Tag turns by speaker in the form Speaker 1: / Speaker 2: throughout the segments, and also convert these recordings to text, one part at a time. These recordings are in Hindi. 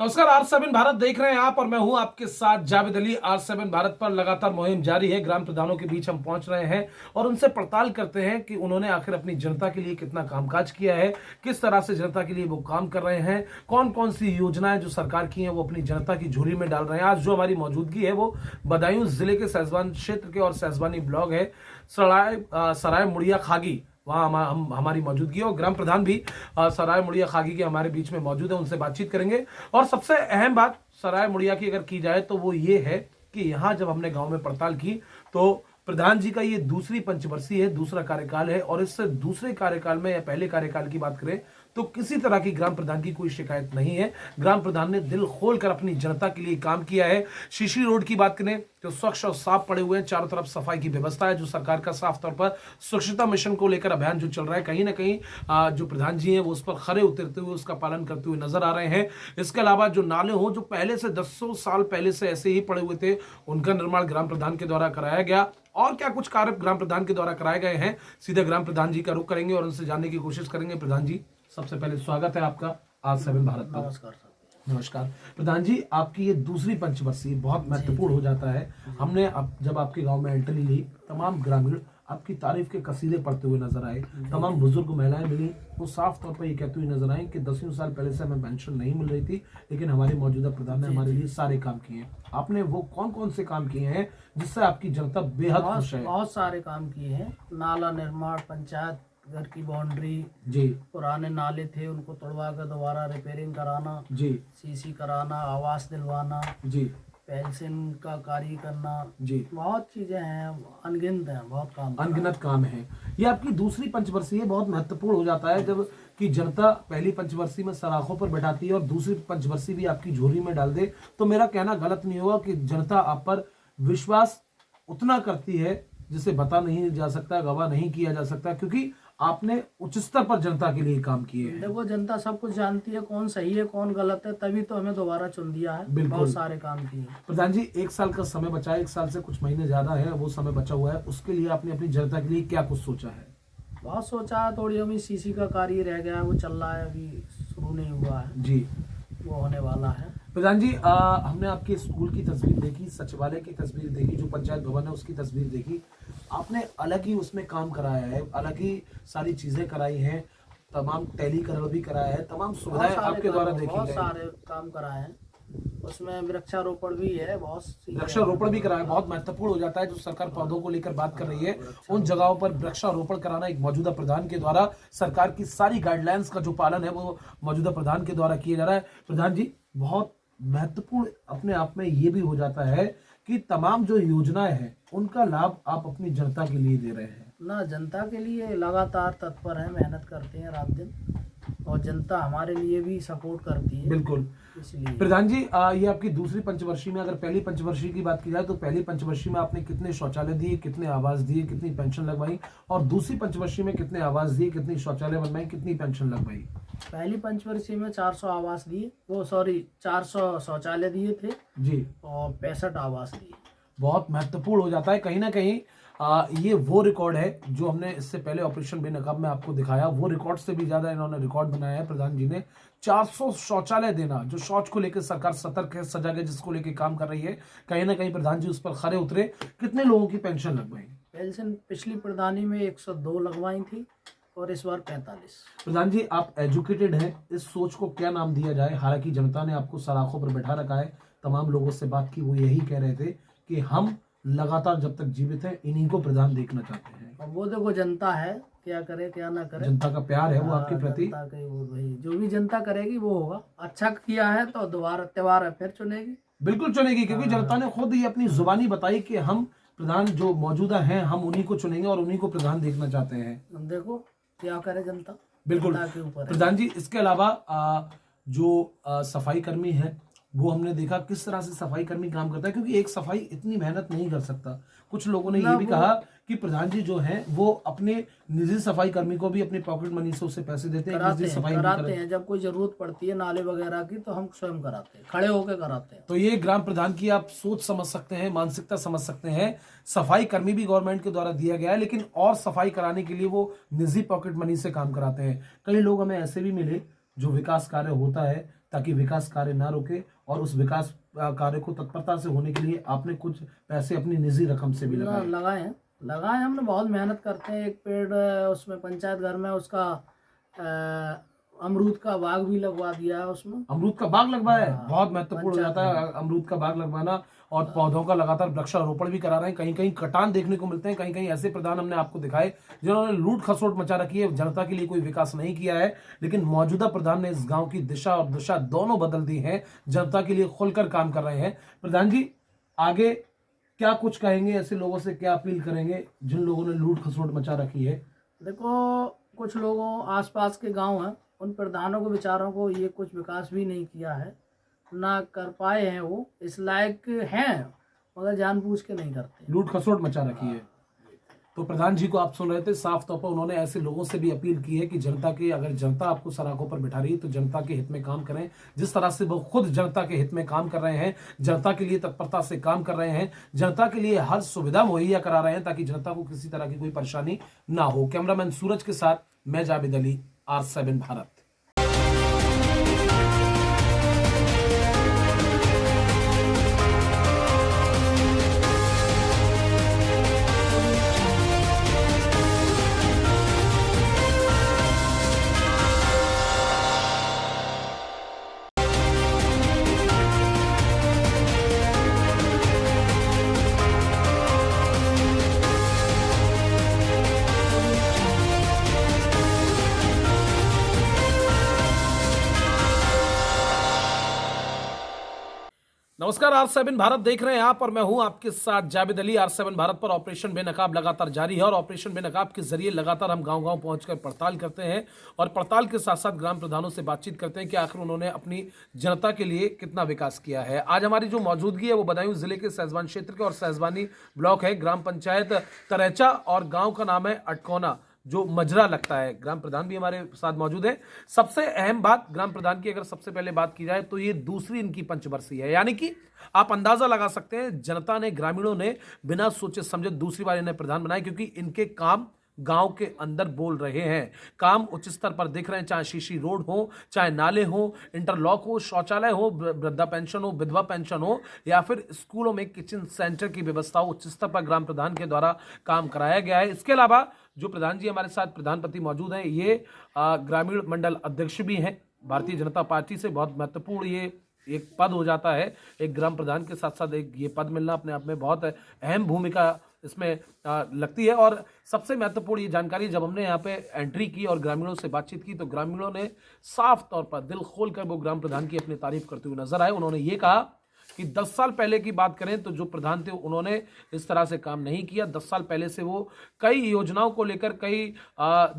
Speaker 1: नमस्कार। R7 भारत देख रहे हैं आप और मैं हूं आपके साथ जावेद अली। R7 भारत पर लगातार मुहिम जारी है। ग्राम प्रधानों के बीच हम पहुंच रहे हैं और उनसे पड़ताल करते हैं कि उन्होंने आखिर अपनी जनता के लिए कितना कामकाज किया है, किस तरह से जनता के लिए वो काम कर रहे हैं, कौन कौन सी योजनाएं जो सरकार की हैं वो अपनी जनता की झोली में डाल रहे हैं। आज जो हमारी मौजूदगी है वो बदायूं जिले के सहसवान क्षेत्र के और सहसवानी ब्लॉक है सराय मुड़िया खागी, वहाँ हमारी मौजूदगी है और ग्राम प्रधान भी सराय मुड़िया खागी के हमारे बीच में मौजूद है। उनसे बातचीत करेंगे और सबसे अहम बात सराय मुड़िया की अगर की जाए तो वो ये है कि यहाँ जब हमने गांव में पड़ताल की तो प्रधान जी का ये दूसरी पंचवर्षीय है, दूसरा कार्यकाल है और इससे दूसरे कार्यकाल में या पहले कार्यकाल की बात करें तो किसी तरह की ग्राम प्रधान की कोई शिकायत नहीं है। ग्राम प्रधान ने दिल खोलकर अपनी जनता के लिए काम किया है। शीशी रोड की बात करें तो स्वच्छ और साफ पड़े हुए हैं, चारों तरफ सफाई की व्यवस्था है। जो सरकार का साफ तौर पर स्वच्छता मिशन को लेकर अभियान जो चल रहा है, कहीं ना कहीं जो प्रधान जी हैं वो उस पर खरे उतरते हुए उसका पालन करते हुए नजर आ रहे हैं। इसके अलावा जो नाले हो जो पहले से 10 साल पहले से ऐसे ही पड़े हुए थे, उनका निर्माण ग्राम प्रधान के द्वारा कराया गया। और क्या कुछ कार्य ग्राम प्रधान के द्वारा कराए गए हैं, सीधे ग्राम प्रधान जी का रुख करेंगे और उनसे जानने की कोशिश करेंगे। प्रधान जी, सबसे पहले स्वागत है आपका R7 भारत पर।
Speaker 2: नमस्कार सर।
Speaker 1: नमस्कार प्रधान जी, आपकी ये दूसरी पंचवर्षीय बहुत महत्वपूर्ण हो जाता है। हमने जब आपके गांव में एंट्री ली, तमाम ग्रामीण आपकी तारीफ के कसीदे पढ़ते हुए नजर आए। तमाम बुजुर्ग महिलाएं मिली, वो साफ तौर पर ये कहते हुए नजर आए कि 10 साल पहले से हमें पेंशन नहीं मिल रही थी, लेकिन हमारे मौजूदा प्रधान ने हमारे लिए सारे काम किए हैं। आपने वो कौन कौन से काम किए हैं जिससे आपकी जनता बेहद खुश है?
Speaker 2: बहुत सारे काम किए हैं। नाला निर्माण, पंचायत घर की बाउंड्री,
Speaker 1: जी,
Speaker 2: पुराने नाले थे उनको तोड़वा कर दोबारा रिपेयरिंग कराना,
Speaker 1: जी,
Speaker 2: सीसी कराना, आवास दिलवाना,
Speaker 1: जी,
Speaker 2: पेंशन का कार्य करना,
Speaker 1: जी,
Speaker 2: बहुत चीजें हैं, अनगिनत हैं, बहुत काम
Speaker 1: अनगिनत काम है। ये आपकी दूसरी पंचवर्षीय बहुत महत्वपूर्ण हो जाता है जब कि जनता पहली पंचवर्षीय में सराखों पर बैठाती है और दूसरी पंचवर्षीय भी आपकी झोली में डाल दे तो मेरा कहना गलत नहीं होगा कि जनता आप पर विश्वास उतना करती है जिसे बता नहीं जा सकता, गवाह नहीं किया जा सकता, क्योंकि आपने उच्च स्तर पर जनता के लिए काम किए हैं।
Speaker 2: देखो, जनता सब कुछ जानती है, कौन सही है कौन गलत है, तभी तो हमें दोबारा चुन दिया है।
Speaker 1: बिल्कुल।
Speaker 2: बहुत सारे काम किए।
Speaker 1: प्रधान जी, 1 साल का समय बचा है, 1 साल से कुछ महीने ज्यादा है वो समय बचा हुआ है, उसके लिए आपने अपनी जनता के लिए क्या कुछ सोचा है?
Speaker 2: बहुत सोचा है। थोड़ी अभी सीसी का कार्य रह गया है, वो चल रहा है, अभी शुरू नहीं हुआ है,
Speaker 1: जी,
Speaker 2: वो होने वाला है।
Speaker 1: प्रधान जी, हमने आपके स्कूल की तस्वीर देखी, सचिवालय की तस्वीर देखी, जो पंचायत भवन है उसकी तस्वीर देखी। आपने अलग ही उसमें काम कराया है, अलग ही सारी चीजें कराई हैं, तमाम टेलीकरण भी कराया है, तमाम सुविधाएं आपके द्वारा देखी
Speaker 2: बहुत
Speaker 1: गई।
Speaker 2: सारे काम कराए हैं। उसमें वृक्षारोपण भी है, बहुत सी
Speaker 1: वृक्षारोपण भी कराया, बहुत महत्वपूर्ण हो जाता है। जो सरकार पौधों को लेकर बात कर रही है उन जगहों पर वृक्षारोपण कराना एक मौजूदा प्रधान के द्वारा, सरकार की सारी गाइडलाइंस का जो पालन है वो मौजूदा प्रधान के द्वारा किया जा रहा है। प्रधान जी, बहुत महत्वपूर्ण अपने आप में ये भी हो जाता है कि तमाम जो योजनाएं हैं उनका लाभ आप अपनी जनता के लिए दे रहे हैं
Speaker 2: ना। जनता के लिए लगातार तत्पर है, मेहनत करते हैं रात दिन, और जनता हमारे लिए भी सपोर्ट करती है।
Speaker 1: बिल्कुल।
Speaker 2: इसलिए
Speaker 1: प्रधान जी, ये आपकी दूसरी पंचवर्षीय में, अगर पहली पंचवर्षीय की बात की जाए तो पहली पंचवर्षीय में आपने कितने शौचालय दिए, कितने आवास दिए, कितनी पेंशन लगवाई, और दूसरी पंचवर्षीय में कितने आवास दिए, कितनी शौचालय बनवाई, कितनी पेंशन लगवाई?
Speaker 2: पहली पंचवर्षीय में 400 आवास दिए, 400 शौचालय दिए थे
Speaker 1: जी,
Speaker 2: और 65 आवास दिए।
Speaker 1: बहुत महत्वपूर्ण हो जाता है। कहीं ना कहीं ये वो रिकॉर्ड है जो हमने इससे पहले ऑपरेशन बेनकाब में आपको दिखाया, वो रिकॉर्ड से भी ज्यादा इन्होंने रिकॉर्ड बनाया है। प्रधान जी ने 400 शौचालय देना, जो शौच को लेकर सरकार सतर्क है, सजग है, जिसको लेकर काम कर रही है, कहीं ना कहीं प्रधान जी उस पर खरे उतरे। कितने लोगों की पेंशन लगवाई?
Speaker 2: पेंशन पिछली प्रधानी में 102 लगवाई थी और इस बार 45।
Speaker 1: प्रधान जी, आप एजुकेटेड हैं, इस सोच को क्या नाम दिया जाए? हालांकि जनता ने आपको सलाखों पर बैठा रखा है, तमाम लोगों से बात की, वो यही कह रहे थे कि हम लगातार जब तक जीवित हैं इन्हीं को प्रधान देखना चाहते हैं।
Speaker 2: अब वो देखो, जनता है, क्या करे क्या ना करे,
Speaker 1: जनता का प्यार है वो आपके प्रति।
Speaker 2: जनता के वो भाई जो भी जनता करेगी वो होगा। अच्छा किया है तो दोबारा त्योहार है फिर चुनेगी।
Speaker 1: बिल्कुल चुनेगी, क्योंकि जनता ने खुद ये अपनी जुबानी बताई कि हम प्रधान जो मौजूदा हैं हम उन्हीं को चुनेंगे और उन्हीं को प्रधान देखना चाहते हैं।
Speaker 2: हम देखो क्या करे जनता,
Speaker 1: बिल्कुल।
Speaker 2: जनता के ऊपर है।
Speaker 1: प्रधान जी, इसके अलावा जो सफाई कर्मी है वो हमने देखा किस तरह से सफाई कर्मी काम करता है, क्योंकि एक सफाई इतनी मेहनत नहीं कर सकता। कुछ लोगों ने ये भी कहा कि प्रधान जी जो हैं वो अपने निजी सफाई कर्मी को भी अपनी पॉकेट मनी से उसे पैसे देते हैं,
Speaker 2: कराते हैं। जब कोई जरूरत पड़ती है नाले वगैरह की तो हम स्वयं कराते हैं, खड़े होकर कराते हैं।
Speaker 1: तो ये ग्राम प्रधान की आप सोच समझ सकते हैं, मानसिकता समझ सकते हैं। सफाई कर्मी भी गवर्नमेंट के द्वारा दिया गया है, लेकिन और सफाई कराने के लिए वो निजी पॉकेट मनी से काम कराते हैं। कई लोग हमें ऐसे भी मिले जो विकास कार्य होता है ताकि विकास कार्य ना रुके, और उस विकास कार्य को तत्परता से होने के लिए आपने कुछ पैसे अपनी निजी रकम से भी लगाए।
Speaker 2: लगाए हमने, बहुत मेहनत करते हैं। एक पेड़ उसमें पंचायत घर में उसका अमरूद का बाग भी लगवा दिया है उसमें।
Speaker 1: अमरूद का बाग लगवाया है,
Speaker 2: हाँ,
Speaker 1: बहुत महत्वपूर्ण हो जाता है अमरूद का बाग लगवाना, और पौधों का लगातार वृक्षारोपण भी करा रहे हैं। कहीं कहीं कटान देखने को मिलते हैं, कहीं कहीं ऐसे प्रधान हमने आपको दिखाए जिन्होंने लूट खसोट मचा रखी है, जनता के लिए कोई विकास नहीं किया है। लेकिन मौजूदा प्रधान ने इस गांव की दिशा और दिशा दोनों बदल दी है, जनता के लिए खुलकर काम कर रहे हैं। प्रधान जी, आगे क्या कुछ कहेंगे, ऐसे लोगों से क्या अपील करेंगे जिन लोगों ने लूट खसोट मचा रखी है?
Speaker 2: देखो, कुछ लोगों आसपास के गांव हैं, उन प्रधानों को बेचारों को ये कुछ विकास भी नहीं किया है, ना कर पाए हैं। वो इस लायक हैं मगर जानबूझ के नहीं करते,
Speaker 1: लूट खसोट मचा रखी है। तो प्रधान जी को आप सुन रहे थे, साफ तौर पर उन्होंने ऐसे लोगों से भी अपील की है कि जनता के, अगर जनता आपको सराखों पर बिठा रही है तो जनता के हित में काम करें। जिस तरह से वो खुद जनता के हित में काम कर रहे हैं, जनता के लिए तत्परता से काम कर रहे हैं, जनता के लिए हर सुविधा मुहैया करा रहे हैं ताकि जनता को किसी तरह की कोई परेशानी ना हो। कैमरामैन सूरज के साथ मैं जावेद अली, R7 भारत। नमस्कार, R7 भारत देख रहे हैं आप, और मैं हूं आपके साथ जावेद अली। R7 भारत पर ऑपरेशन बेनकाब लगातार जारी है, और ऑपरेशन बेनकाब के जरिए लगातार हम गांव-गांव पहुंचकर पड़ताल करते हैं, और पड़ताल के साथ साथ ग्राम प्रधानों से बातचीत करते हैं कि आखिर उन्होंने अपनी जनता के लिए कितना विकास किया है। आज हमारी जो मौजूदगी है वो बदायूं जिले के सहसवान क्षेत्र के, और सहसवानी ब्लॉक है, ग्राम पंचायत तरैचा, और गाँव का नाम है अटकोना, जो मजरा लगता है। ग्राम प्रधान भी हमारे साथ मौजूद है। सबसे अहम बात ग्राम प्रधान की अगर सबसे पहले बात की जाए तो ये दूसरी इनकी पंचवर्षीय है, यानी कि आप अंदाजा लगा सकते हैं जनता ने, ग्रामीणों ने बिना सोचे समझे दूसरी बार इन्हें प्रधान बनाया, क्योंकि इनके काम गांव के अंदर बोल रहे हैं। काम उच्च स्तर पर दिख रहे हैं, चाहे शीशी रोड हो, चाहे नाले हो, इंटरलॉक हो, शौचालय हो, वृद्धा पेंशन हो, विधवा पेंशन हो, या फिर स्कूलों में किचन सेंटर की व्यवस्था हो, उच्च स्तर पर ग्राम प्रधान के द्वारा काम कराया गया है। इसके अलावा जो प्रधान जी हमारे साथ प्रधानपति मौजूद हैं, ये ग्रामीण मंडल अध्यक्ष भी हैं भारतीय जनता पार्टी से। बहुत महत्वपूर्ण ये एक पद हो जाता है, एक ग्राम प्रधान के साथ साथ एक ये पद मिलना अपने आप में बहुत अहम भूमिका इसमें लगती है। और सबसे महत्वपूर्ण ये जानकारी, जब हमने यहाँ पे एंट्री की और ग्रामीणों से बातचीत की तो ग्रामीणों ने साफ तौर पर दिल खोल कर वो ग्राम प्रधान की अपनी तारीफ करते हुए नजर आए। उन्होंने ये कहा कि 10 साल पहले की बात करें तो जो प्रधान थे उन्होंने इस तरह से काम नहीं किया। 10 साल पहले से वो कई योजनाओं को लेकर, कई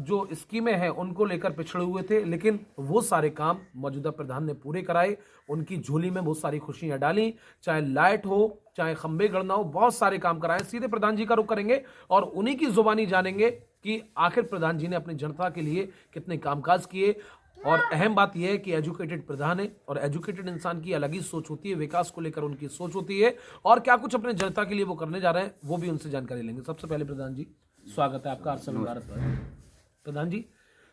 Speaker 1: जो स्कीमें हैं उनको लेकर पिछड़े हुए थे, लेकिन वो सारे काम मौजूदा प्रधान ने पूरे कराए। उनकी झोली में बहुत सारी खुशियां डाली, चाहे लाइट हो, चाहे खंबे गड़ना हो, बहुत सारे काम कराए। सीधे प्रधान जी का रुख करेंगे और उन्हीं की जुबानी जानेंगे कि आखिर प्रधान जी ने अपनी जनता के लिए कितने कामकाज किए। और अहम बात यह है कि एजुकेटेड प्रधान है, और एजुकेटेड इंसान की अलग ही सोच होती है, विकास को लेकर उनकी सोच होती है, और क्या कुछ अपने जनता के लिए वो करने जा रहे हैं वो भी उनसे जानकारी लेंगे। सबसे पहले प्रधान जी, स्वागत है आपका R7 भारत पर। प्रधान जी,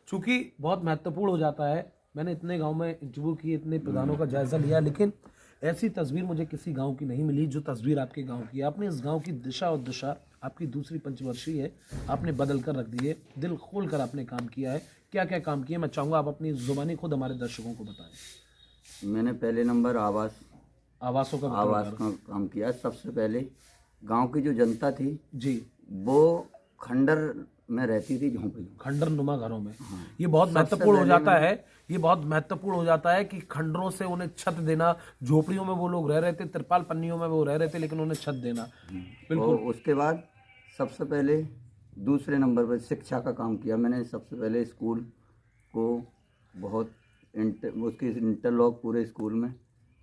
Speaker 1: चूंकि बहुत महत्वपूर्ण हो जाता है, मैंने इतने गांव में इंटरव्यू किए, इतने प्रधानों का जायजा लिया, लेकिन ऐसी तस्वीर मुझे किसी गांव की नहीं मिली जो तस्वीर आपके गांव की है। आपने इस गांव की दिशा और दिशा, आपकी दूसरी पंचवर्षीय है, आपने बदल कर रख दी है, दिल खोल कर आपने काम किया है। क्या क्या काम किए, मैं चाहूँगा आप अपनी जुबानी खुद हमारे दर्शकों को बताएं।
Speaker 3: मैंने पहले नंबर
Speaker 1: आवासों का
Speaker 3: काम किया। सबसे पहले गांव की जो जनता थी
Speaker 1: जी,
Speaker 3: वो खंडर में रहती थी, झोंपड़ी,
Speaker 1: खंडर नुमा घरों में। ये बहुत महत्वपूर्ण हो जाता है, ये बहुत महत्वपूर्ण हो जाता है कि खंडरों से उन्हें छत देना। झोपड़ियों में वो लोग रह रहे थे, तिरपाल पन्नियों में वो रह रहे थे, लेकिन उन्हें छत देना।
Speaker 3: बिल्कुल। उसके बाद सबसे पहले दूसरे नंबर पर शिक्षा का काम किया मैंने। सबसे पहले स्कूल को बहुत उसकी इंटरलॉक पूरे स्कूल में,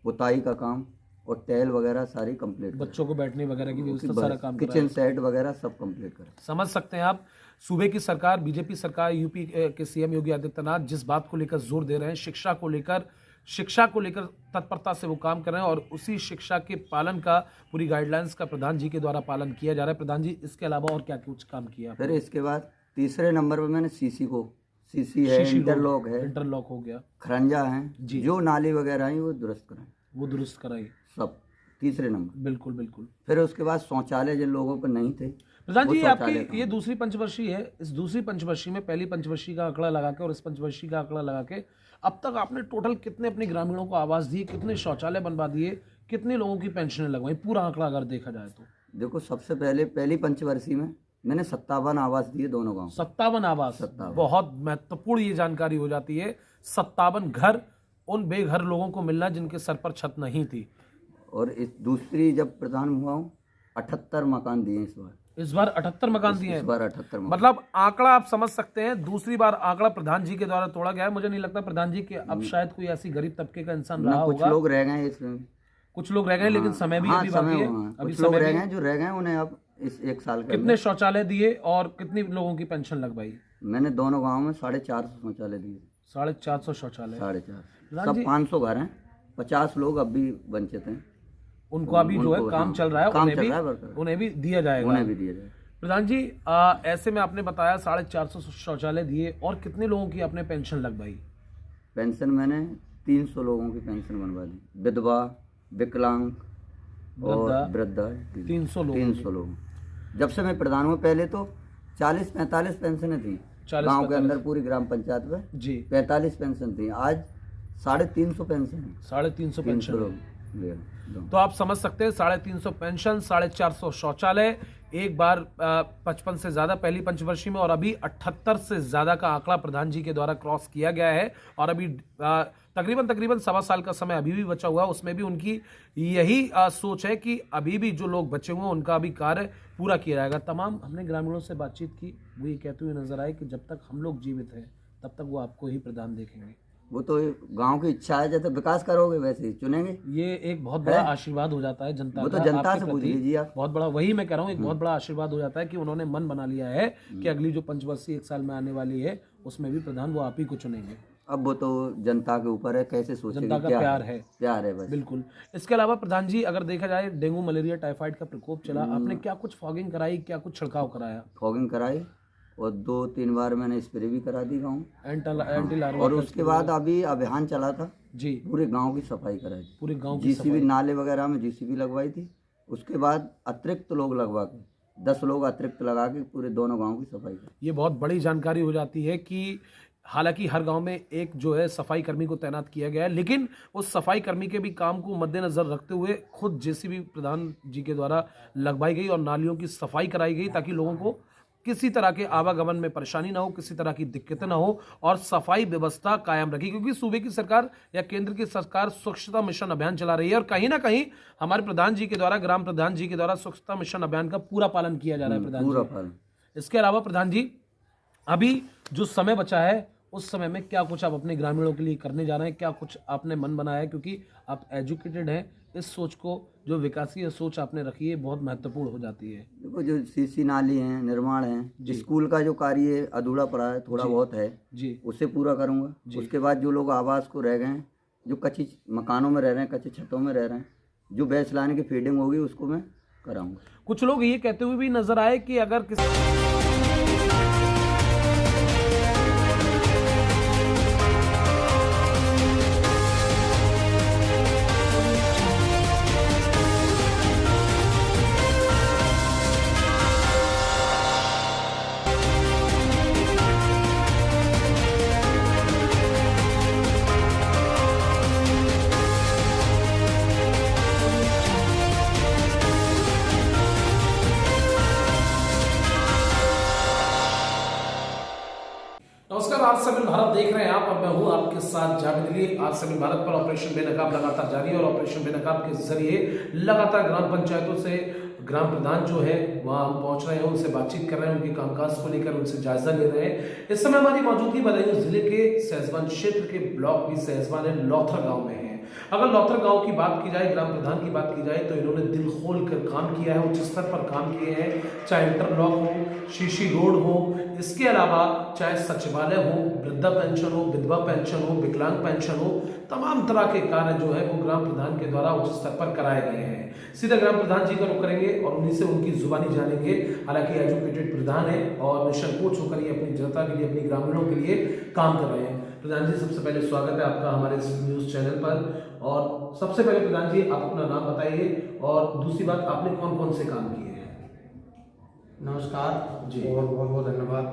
Speaker 3: पुताई का काम और टाइल वगैरह सारी कंप्लीट,
Speaker 1: बच्चों को बैठने वगैरह की व्यवस्था, सारा काम,
Speaker 3: किचन सेट वगैरह सब कंप्लीट करा।
Speaker 1: समझ सकते हैं आप, सूबे की सरकार, बीजेपी सरकार, यूपी के सीएम योगी आदित्यनाथ जिस बात को लेकर जोर दे रहे हैं, शिक्षा को लेकर तत्परता से वो काम कर रहे हैं, और उसी शिक्षा के पालन का, पूरी गाइडलाइंस का प्रधान जी के द्वारा पालन किया जा रहा है। प्रधान जी, इसके अलावा और क्या कुछ काम किया?
Speaker 3: फिर इसके बाद तीसरे नंबर पर मैंने सीसी को सीसी है,
Speaker 1: शीशी रोड,
Speaker 3: इंटरलॉक है,
Speaker 1: इंटरलॉक हो गया,
Speaker 3: खरंजा
Speaker 1: जी।
Speaker 3: हैं, जो नाली वगैरह हैं वो दुरुस्त कराएं,
Speaker 1: वो दुरुस्त कराई।
Speaker 3: सब तीसरे नंबर।
Speaker 1: बिल्कुल बिल्कुल।
Speaker 3: फिर उसके बाद शौचालय जिन लोगों को नहीं थे,
Speaker 1: प्रधान
Speaker 3: वो
Speaker 1: जी,
Speaker 3: शौचालय
Speaker 1: आपकी ये दूसरी पंचवर्षीय है। इस दूसरी पंचवर्षीय में पहली पंचवर्षीय का आंकड़ा लगा के और इस पंचवर्षीय का आंकड़ा लगा के अब तक आपने टोटल कितने अपने ग्रामीणों को आवास दिए, कितने शौचालय बनवा दिए, कितने लोगों की पेंशनें लगवाई, पूरा आंकड़ा अगर देखा जाए तो?
Speaker 3: देखो, सबसे पहले पहली पंचवर्षीय में मैंने 57 आवास दिए दोनों गांव।
Speaker 1: 57 आवास।
Speaker 3: 57।
Speaker 1: बहुत महत्वपूर्ण ये जानकारी हो जाती है। 57 घर उन बेघर लोगों को मिलना जिनके सर पर छत नहीं थी।
Speaker 3: और इस दूसरी जब प्रधान हुआ हूँ, 78 मकान दिए इस बार।
Speaker 1: इस बार 78 मकान दिए
Speaker 3: इस
Speaker 1: हैं।
Speaker 3: बार 78 मकान।
Speaker 1: मतलब आंकड़ा आप समझ सकते हैं, दूसरी बार आंकड़ा प्रधान जी के द्वारा तोड़ा गया है। मुझे नहीं लगता प्रधान जी के अब शायद कोई ऐसी गरीब तबके का इंसान रहा
Speaker 3: कुछ
Speaker 1: होगा।
Speaker 3: लोग रह गए हैं इसमें,
Speaker 1: कुछ लोग रह गए, लेकिन समय भी
Speaker 3: हाँ,
Speaker 1: अभी
Speaker 3: समय
Speaker 1: बाकी है।
Speaker 3: हुआ है।
Speaker 1: अभी
Speaker 3: कुछ लोग
Speaker 1: समय
Speaker 3: रह
Speaker 1: भी-
Speaker 3: गए हैं, जो रह गए हैं उन्हें अब इस 1 साल के
Speaker 1: कितने शौचालय दिए और कितनी लोगों की पेंशन लगवाई?
Speaker 3: मैंने दोनों गांव में 450 शौचालय दिए।
Speaker 1: 450 शौचालय।
Speaker 3: 450
Speaker 1: राम जी-
Speaker 3: सब 500 घर हैं, 50 लोग अब भी वंचित हैं,
Speaker 1: उनको अभी जो है
Speaker 3: उनको,
Speaker 1: काम
Speaker 3: हाँ,
Speaker 1: चल रहा है,
Speaker 3: काम
Speaker 1: उन्हें
Speaker 3: चल
Speaker 1: भी
Speaker 3: रहा है बरकरार।
Speaker 1: उन्हें भी दिया जाएगा।
Speaker 3: उन्हें भी दिया जाए।
Speaker 1: प्रधान जी, ऐसे में आपने बताया 450 शौचालय दिए और कितने लोगों की आपने पेंशन लगवाई?
Speaker 3: पेंशन मैंने 300 लोगों की पेंशन बनवा दी, विधवा, विकलांग और वृद्धा।
Speaker 1: 300 लोग।
Speaker 3: 300 लोग। जब से मैं प्रधान हुआ, पहले तो 40-45 पेंशनें थी
Speaker 1: 40-45
Speaker 3: गांव के अंदर, पूरी ग्राम पंचायत में
Speaker 1: जी
Speaker 3: 45 पेंशन थी। आज 350 पेंशन है।
Speaker 1: 350 पेंशन।
Speaker 3: 300 लोग ले दो।
Speaker 1: तो आप समझ सकते हैं, 350 पेंशन, 450 शौचालय, एक बार 55 से ज्यादा पहली पंचवर्षीय में, और अभी 78 से ज्यादा का आंकड़ा प्रधान जी के द्वारा क्रॉस किया गया है। और अभी तकरीबन 1.25 साल का समय अभी भी बचा हुआ है। उसमें भी उनकी यही सोच है कि अभी भी जो लोग बचे हुए हैं उनका अभी कार्य पूरा किया जाएगा। तमाम हमने ग्रामीणों से बातचीत की, वो ये कहते हुए नजर आए कि जब तक हम लोग जीवित हैं तब तक वो आपको ही प्रधान देखेंगे।
Speaker 3: वो तो गांव की इच्छा है, जैसे विकास करोगे वैसे ही चुनेंगे।
Speaker 1: ये एक बहुत बड़ा आशीर्वाद हो जाता है जनता
Speaker 3: वो तो
Speaker 1: का
Speaker 3: जनता
Speaker 1: आपके
Speaker 3: से पूछ
Speaker 1: प्रति।
Speaker 3: लीजिए आप।
Speaker 1: बहुत बड़ा, वही मैं कह रहा हूँ, एक बहुत बड़ा आशीर्वाद हो जाता है कि उन्होंने मन बना लिया है कि अगली जो पंचवर्षीय 1 साल में आने वाली है उसमें भी प्रधान वो आप ही को चुनेंगे।
Speaker 3: अब वो तो जनता के ऊपर है, कैसे सोचेगी।
Speaker 1: जनता का
Speaker 3: क्या
Speaker 1: प्यार है।
Speaker 3: प्यार है बस।
Speaker 1: बिल्कुल। इसके अलावा प्रधान जी, अगर देखा जाए डेंगू, मलेरिया, टाइफाइड का प्रकोप चला, आपने क्या कुछ फॉगिंग कराई, क्या कुछ छिड़काव कराया?
Speaker 3: फॉगिंग कराई और 2-3 बार मैंने स्प्रे भी करा दी गाँव।
Speaker 1: एंटी लार्वा
Speaker 3: और उसके बाद अभी अभियान चला था,
Speaker 1: जी
Speaker 3: पूरे गांव की सफाई कराई थी।
Speaker 1: पूरे गांव की
Speaker 3: जीसीबी नाले वगैरह में जीसीबी लगवाई थी। उसके बाद अतिरिक्त लोग लगवा के 10 लोग अतिरिक्त लगा के पूरे दोनों गांव की सफाई की।
Speaker 1: ये बहुत बड़ी जानकारी हो जाती है कि हालांकि हर गांव में एक जो है सफाई कर्मी को तैनात किया गया है, लेकिन उस सफाई कर्मी के भी काम को मद्देनजर रखते हुए खुद जेसीबी प्रधान जी के द्वारा लगवाई गई और नालियों की सफाई कराई गई, ताकि लोगों को किसी तरह के आवागमन में परेशानी ना हो, किसी तरह की दिक्कतें ना हो, और सफाई व्यवस्था कायम रखी। क्योंकि सूबे की सरकार या केंद्र की सरकार स्वच्छता मिशन अभियान चला रही है और कहीं ना कहीं हमारे प्रधान जी के द्वारा, ग्राम प्रधान जी के द्वारा स्वच्छता मिशन अभियान का पूरा पालन किया जा रहा है। प्रधान
Speaker 3: पूरा
Speaker 1: जी,
Speaker 3: पालन।
Speaker 1: इसके अलावा प्रधान जी, अभी जो समय बचा है उस समय में क्या कुछ आप अपने ग्रामीणों के लिए करने जा रहे हैं, क्या कुछ आपने मन बनाया है? क्योंकि आप एजुकेटेड हैं, इस सोच को, जो विकासीय सोच आपने रखी है, बहुत महत्वपूर्ण हो जाती है।
Speaker 3: देखो, जो सीसी नाली है, निर्माण है, स्कूल का जो कार्य है अधूरा पड़ा है, थोड़ा बहुत है
Speaker 1: जी
Speaker 3: उसे पूरा करूंगा। उसके बाद जो लोग आवास को रह गए हैं, जो कच्ची मकानों में रह रहे हैं, कच्ची छतों में रह रहे हैं, जो बैच लाने की फीडिंग होगी उसको मैं कराऊंगा।
Speaker 1: कुछ लोग ये कहते हुए भी नजर आए कि अगर किसी नमस्कार, आज से भारत देख रहे हैं आप और मैं हूं आपके साथ जावेद अली। आज से भारत पर ऑपरेशन बेनकाब लगातार जारी है और ऑपरेशन बेनकाब के जरिए लगातार ग्राम पंचायतों से ग्राम प्रधान जो है वहां हम पहुंच रहे हैं, उनसे बातचीत कर रहे हैं, उनके कामकाज को लेकर उनसे जायजा ले रहे हैं। इस समय हमारी मौजूदगी बदायूं जिले के सहसवान क्षेत्र के ब्लॉक भी सहसवान है, लौथर गाँव में है। अगर लौथर गांव की बात की जाए, ग्राम प्रधान की बात की जाए, तो इन्होंने दिल खोल कर काम किया है, उच्च स्तर पर काम किए हैं। चाहे इंटरलॉक हो, शीशी रोड हो, इसके अलावा चाहे सचिवालय हो, वृद्धा पेंशन हो, विधवा पेंशन हो, विकलांग पेंशन हो, तमाम तरह के कार्य जो है वो ग्राम प्रधान के द्वारा उच्च स्तर पर कराए गए हैं। सीधा ग्राम प्रधान जी का रुख करेंगे और उन्हीं से उनकी जुबानी जानेंगे। हालांकि एजुकेटेड प्रधान है और निसंकोच होकर ये अपनी जनता के लिए, अपनी ग्रामीणों के लिए काम कर रहे हैं। प्रधान जी, सबसे पहले स्वागत है आपका हमारे इस न्यूज चैनल पर। और सबसे पहले प्रधान जी, आप अपना नाम बताइए और दूसरी बात, आपने कौन कौन से काम किए हैं?
Speaker 4: नमस्कार
Speaker 1: जी।
Speaker 4: और बहुत बहुत धन्यवाद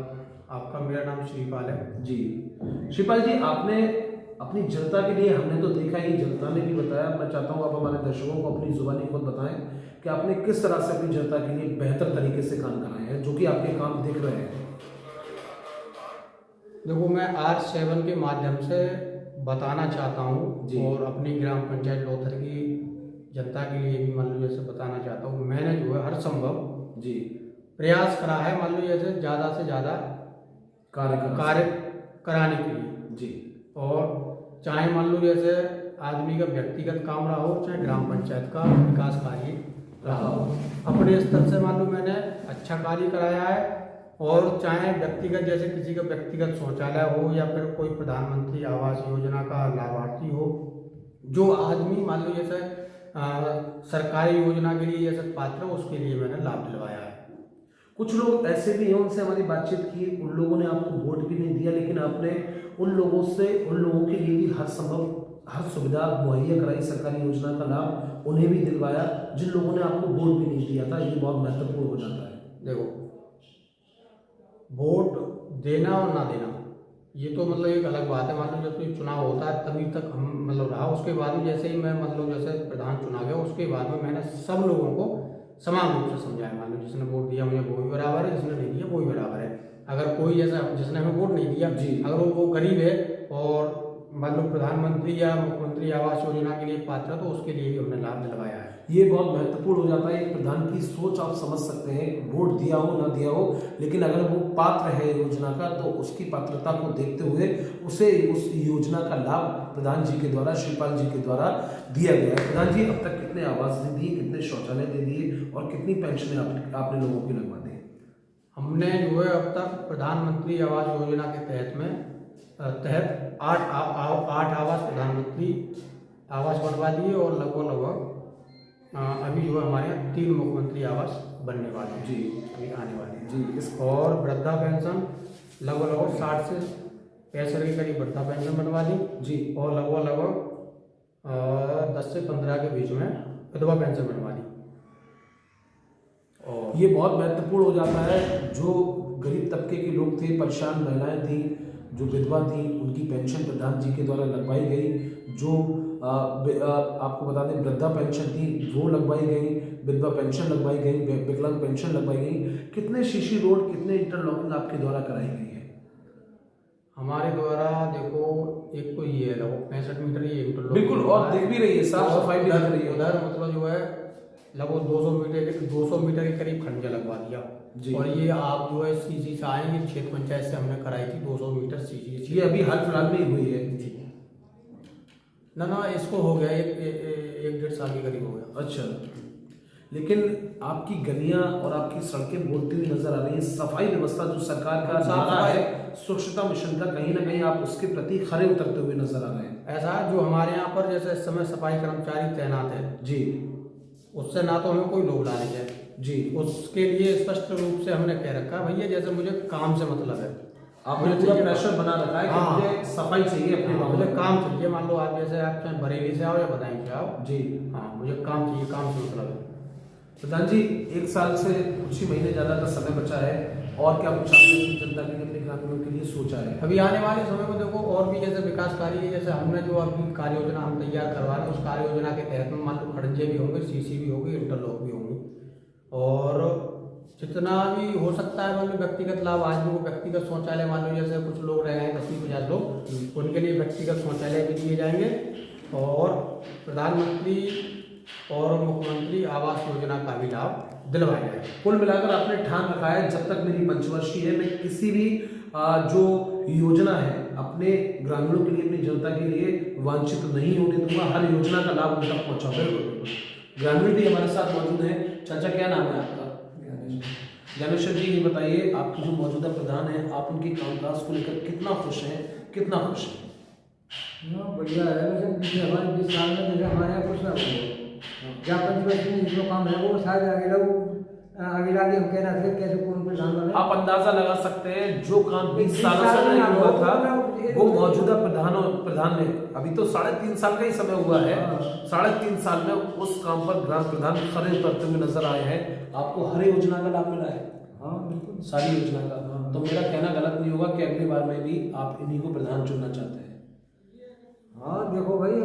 Speaker 4: आपका। मेरा नाम श्रीपाल है
Speaker 1: जी। श्रीपाल जी, आपने अपनी जनता के लिए, हमने तो देखा ही, जनता ने भी बताया, मैं चाहता हूँ आप हमारे दर्शकों को अपनी जुबानी खुद बताएं कि आपने किस तरह से अपनी जनता के लिए बेहतर तरीके से काम कराए हैं, जो कि आपके काम दिख रहे हैं।
Speaker 4: देखो, मैं R7 के माध्यम से बताना चाहता हूँ
Speaker 1: जी।
Speaker 4: और अपनी ग्राम पंचायत लोथर की जनता के लिए भी मान लो जैसे बताना चाहता हूँ। मैंने जो है हर संभव
Speaker 1: जी
Speaker 4: प्रयास करा है, मान लो जैसे ज़्यादा से ज़्यादा कार्य कराने के लिए।
Speaker 1: जी।
Speaker 4: और चाहे मान लो जैसे आदमी का व्यक्तिगत काम रहा हो, चाहे ग्राम पंचायत का विकास कार्य रहा हो, अपने स्तर से मान लो मैंने अच्छा कार्य कराया है। और चाहे व्यक्तिगत, जैसे किसी का व्यक्तिगत शौचालय हो या फिर कोई प्रधानमंत्री आवास योजना का लाभार्थी हो, जो आदमी मान लो जैसे सरकारी योजना के लिए जैसे पात्र हो, उसके लिए मैंने लाभ दिलवाया है।
Speaker 1: कुछ लोग ऐसे भी हैं, उनसे हमारी बातचीत की, उन लोगों ने आपको वोट भी नहीं दिया, लेकिन आपने उन लोगों के लिए भी हर सुविधा मुहैया कराई, सरकारी योजना का लाभ उन्हें भी दिलवाया, जिन लोगों ने आपको वोट भी नहीं दिया था। ये बहुत महत्वपूर्ण हो जाता है।
Speaker 4: देखो, वोट देना और ना देना ये तो मतलब एक अलग बात है। मान लो जब कोई चुनाव होता है तभी तक हम मतलब रहा, उसके बाद में जैसे ही मैं मतलब जैसे प्रधान चुना गया, उसके बाद में मैंने सब लोगों को समान रूप से समझाया। मान लो जिसने वोट दिया मुझे वो भी बराबर है, जिसने नहीं दिया वो भी बराबर है। अगर कोई जैसा जिसने हमें वोट नहीं दिया,
Speaker 1: जी।
Speaker 4: अगर वो गरीब है और मान लो प्रधानमंत्री या मुख्यमंत्री आवास योजना के लिए पात्र है, तो उसके लिए भी हमने लाभ दिलवाया है।
Speaker 1: ये बहुत महत्वपूर्ण हो जाता है। एक प्रधान की सोच आप समझ सकते हैं, वोट दिया हो ना दिया हो, लेकिन अगर वो पात्र है योजना का, तो उसकी पात्रता को देखते हुए उसे उस योजना का लाभ प्रधान जी के द्वारा, श्रीपाल जी के द्वारा दिया गया है। प्रधान जी, अब तक कितने आवास दे दिए, कितने शौचालय दे दिए और कितनी पेंशनें आपने लोगों की लगवा दी?
Speaker 4: हमने जो है अब तक प्रधानमंत्री आवास योजना के तहत 8 आवास प्रधानमंत्री आवास बनवा दिए और लगभग अभी जो है हमारे यहाँ 3 मुख्यमंत्री आवास बनने वाले हैं।
Speaker 1: जी।
Speaker 4: अभी आने वाले हैं
Speaker 1: जी।
Speaker 4: इस और वृद्धा पेंशन लगभग 60 से 65 के करीब वृद्धा पेंशन बनवा दी
Speaker 1: जी।
Speaker 4: और लगभग 10 से 15 के बीच में विधवा पेंशन बनवा दी। और
Speaker 1: ये बहुत महत्वपूर्ण हो जाता है। जो गरीब तबके के लोग थे, परेशान महिलाएं थी, जो विधवा थी, उनकी पेंशन प्रधान जी के द्वारा लगवाई गई। जो आपको बता दें वृद्धा पेंशन थी वो लगवाई गई, विधवा पेंशन लगवाई गई, विकलांग पेंशन लगवाई गई। कितने शीशी रोड, कितने इंटरलॉकिंग आपके द्वारा कराई गई है?
Speaker 4: हमारे द्वारा देखो, एक तो ये है लगभग 65 मीटर ये इंटरलॉक,
Speaker 1: बिल्कुल, और दिख भी रही है, साफ सफाई भी दिख रही है।
Speaker 4: उधर मतलब जो है लगभग 200 मीटर के करीब खंडे लगवा दिया
Speaker 1: जी।
Speaker 4: और ये आप जो है सीसी से आएंगे, क्षेत्र पंचायत से हमने कराई थी 200 मीटर सीसी।
Speaker 1: ये अभी हाल फिलहाल में ही हुई है
Speaker 4: जी। ना इसको हो गया एक 1.5 साल के करीब हो गया।
Speaker 1: अच्छा, लेकिन आपकी गलियां और आपकी सड़कें बोलती हुई नजर आ रही है। सफाई व्यवस्था जो सरकार का नारा है स्वच्छता मिशन का, कहीं ना कहीं आप उसके प्रति खरे उतरते हुए नजर आ रहे हैं।
Speaker 4: ऐसा जो हमारे यहाँ पर जैसे इस समय सफाई कर्मचारी तैनात है
Speaker 1: जी।
Speaker 4: उससे ना तो हमें कोई लोभ लालच है
Speaker 1: जी।
Speaker 4: उसके लिए स्पष्ट रूप से हमने कह रखा भैया जैसे मुझे काम से मतलब है।
Speaker 1: आपने पूरा प्रेशर बना रखा है कि
Speaker 4: हाँ।
Speaker 1: मुझे सफाई चाहिए अपने गाँव
Speaker 4: मुझे
Speaker 1: में।
Speaker 4: काम चाहिए। मान लो आप जैसे आप चाहे बरेली से आओ या बदायूं से आओ,
Speaker 1: जी।
Speaker 4: हाँ मुझे काम चाहिए, काम से मतलब है।
Speaker 1: प्रधान जी, 1 साल से कुछ ही महीने ज़्यादा का समय बचा है, और क्या कुछ आपने अपनी जनता के लिए, अपने ग्रामीणों के लिए सोचा है?
Speaker 4: अभी आने वाले समय में देखो और भी जैसे विकास कार्य है, जैसे हमने जो अभी कार्य योजना हम तैयार करवा रहे हैं उस कार्य योजना के तहत में मान लो खड़ंजे भी होंगे, सीसी भी होगी, इंटरलॉक भी होंगे और जितना भी हो सकता है मान लो व्यक्तिगत लाभ। आदमी को व्यक्तिगत शौचालय, मान लो जैसे कुछ लोग रहे हैं 10-50 लोग, उनके लिए व्यक्तिगत शौचालय भी दिए जाएंगे और प्रधानमंत्री और मुख्यमंत्री आवास योजना का भी लाभ दिलवाया जाएगा।
Speaker 1: कुल मिलाकर आपने ठान रखा है, जब तक मेरी पंचवर्षीय है, मैं किसी भी जो योजना है अपने ग्रामीणों के लिए, अपनी जनता के लिए वांछित नहीं होने दूंगा। हर योजना का लाभ उन तक पहुंचाऊंगा। ग्रामीण भी हमारे साथ मौजूद है। चाचा, क्या नाम है आपका? ज्ञानेश्वर जी ये बताइए, आपके जो मौजूदा प्रधान हैं, आप उनके कामकाज को लेकर कितना खुश हैं, कितना खुश हैं?
Speaker 5: हाँ बढ़िया है। वैसे पिछले हमारे 20 साल में जैसे हमारे यहाँ कुछ ना हुआ, जहाँ पंचवर्षीय में जो काम है वो शायद आगे हम कहना थे कैसे कौन प्रधान बने।
Speaker 1: आप अंदाजा लगा सकते हैं जो काम 20 सालों से नहीं हुआ था वो मौजूदा प्रधान ने, अभी तो 3.5 साल का ही समय हुआ है, 3.5 साल में उस काम पर ग्राम प्रधान खरे उतरते हुए नजर आए हैं। आपको हर योजना का लाभ मिला है?
Speaker 5: हाँ बिल्कुल,
Speaker 1: सारी योजना का। तो मेरा कहना गलत नहीं होगा कि अगली बार में भी आप इन्हीं को प्रधान चुनना चाहते हैं?
Speaker 5: हाँ देखो भाई,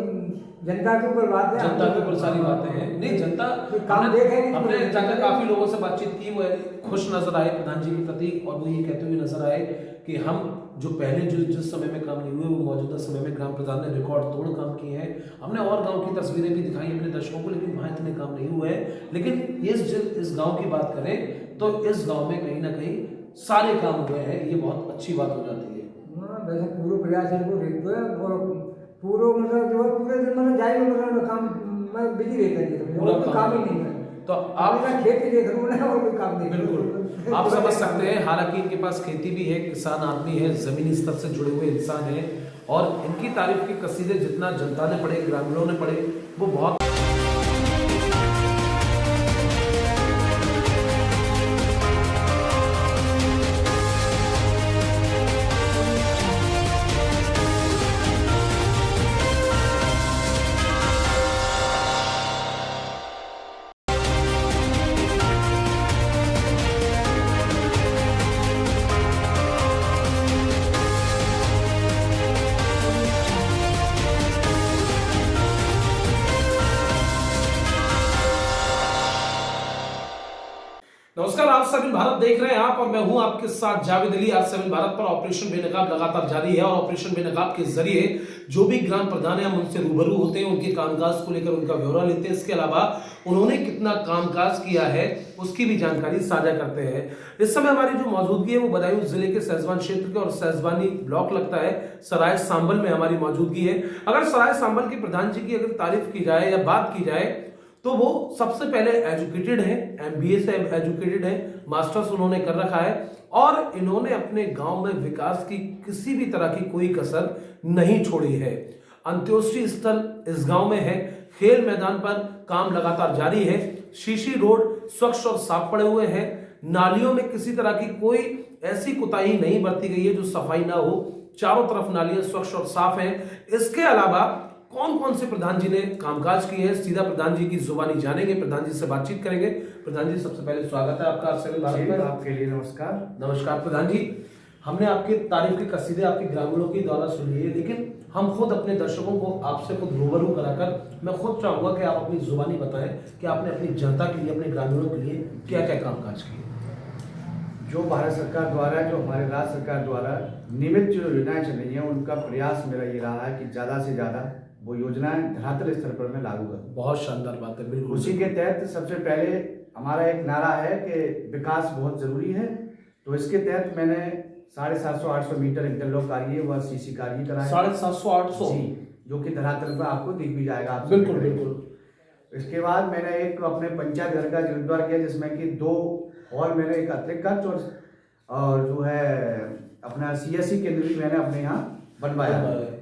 Speaker 5: जनता के ऊपर बात है,
Speaker 1: जनता के ऊपर सारी बातें हैं। नहीं, जनता
Speaker 5: काम देखे नहीं,
Speaker 1: हमने जाकर काफी लोगों से बातचीत की, वो खुश नजर आए प्रधान जी के प्रति, और वो ये कहते हुए नजर आए कि हम जो पहले जिस समय में काम नहीं हुए वो मौजूदा समय में ग्राम प्रधान ने रिकॉर्ड तोड़ काम किए हैं। हमने और गांव की तस्वीरें भी दिखाई अपने दर्शकों को, लेकिन वहाँ इतने काम नहीं हुए हैं। लेकिन इस गांव की बात करें तो इस गांव में कहीं ना कहीं सारे काम हुए हैं, ये बहुत अच्छी बात हो जाती है।
Speaker 5: हाँ वैसे पूरे प्रयास इनको देखते हैं और पूरा मतलब जो है पूरे दिन मतलब जाए मतलब काम मैं बिजी रहता है,
Speaker 1: पूरा
Speaker 5: काम ही नहीं है।
Speaker 1: तो
Speaker 5: आप खेत देख रहे हो और कोई काम नहीं,
Speaker 1: बिल्कुल आप समझ सकते हैं, हालांकि इनके पास खेती भी है, किसान आदमी है, जमीनी स्तर से जुड़े हुए इंसान हैं, और इनकी तारीफ के कसीदे जितना जनता ने पढ़े, ग्रामीणों ने पढ़े, वो बहुत नमस्कार, आप सभी भारत देख रहे हैं आप, और मैं हूं आपके साथ जावेद अली। आज 7 भारत पर ऑपरेशन बेनकाब लगातार जारी है, और ऑपरेशन बेनकाब के जरिए जो भी ग्राम प्रधान है हम उनसे रूबरू होते हैं, उनके कामकाज को लेकर उनका ब्यौरा लेते हैं। इसके अलावा उन्होंने कितना कामकाज किया है उसकी भी जानकारी साझा करते हैं। इस समय हमारी जो मौजूदगी है वो बदायूं जिले के सहसवान क्षेत्र के, और सहसवानी ब्लॉक लगता है, सराय सांबल में हमारी मौजूदगी है। अगर सराय सांबल के प्रधान जी की अगर तारीफ की जाए या बात की जाए तो वो सबसे पहले एजुकेटेड है, एमबीए से एजुकेटेड है, मास्टर्स उन्होंने कर रखा है, और इन्होंने अपने गांव में विकास की किसी भी तरह की कोई कसर नहीं छोड़ी है। अंत्योष्टि स्थल इस गांव में है, खेल मैदान पर काम लगातार जारी है, शीशी रोड स्वच्छ और साफ पड़े हुए हैं, नालियों में किसी तरह की कोई ऐसी कुताही नहीं बरती गई है जो सफाई ना हो, चारों तरफ नालियां स्वच्छ और साफ हैं। इसके अलावा कौन कौन से प्रधान जी ने कामकाज किए हैं, सीधा प्रधान जी की जुबानी जानेंगे, प्रधान जी से बातचीत करेंगे। प्रधान जी, सबसे पहले स्वागत है आपका
Speaker 6: आपके लिए नमस्कार।
Speaker 1: नमस्कार प्रधान जी, हमने आपके तारीफ के कसीदे आपके ग्रामीणों के द्वारा सुन लिए, लेकिन हम खुद अपने दर्शकों को आपसे खुद रूबरू कराकर मैं खुद चाहूंगा कि आप अपनी जुबानी बताएं कि आपने अपनी जनता के लिए, अपने ग्रामीणों के लिए क्या क्या कामकाज किए।
Speaker 6: जो भारत सरकार द्वारा, जो हमारे राज्य सरकार द्वारा नियमित जो योजनाएं चल रही हैं, उनका प्रयास मेरा ये रहा है कि ज़्यादा से ज़्यादा वो योजनाएं धरातल स्तर पर मैं लागू करूँ।
Speaker 1: बहुत शानदार बात है, बिल्कुल।
Speaker 6: उसी के तहत सबसे पहले हमारा एक नारा है कि विकास बहुत ज़रूरी है, तो इसके तहत मैंने 750-800 मीटर इंटरलॉक कार्य व सीसी कार्य कराया।
Speaker 1: 750-800
Speaker 6: जी, जो कि धरातल पर आपको दिख भी जाएगा आप।
Speaker 1: बिल्कुल बिल्कुल।
Speaker 6: इसके बाद मैंने एक अपने पंचायत घर का जीर्णोद्धार किया, जिसमें कि 2 हॉल, मैंने एक अतिरिक्त कक्ष और जो है अपना CSC केंद्र भी मैंने अपने यहाँ बनवाया,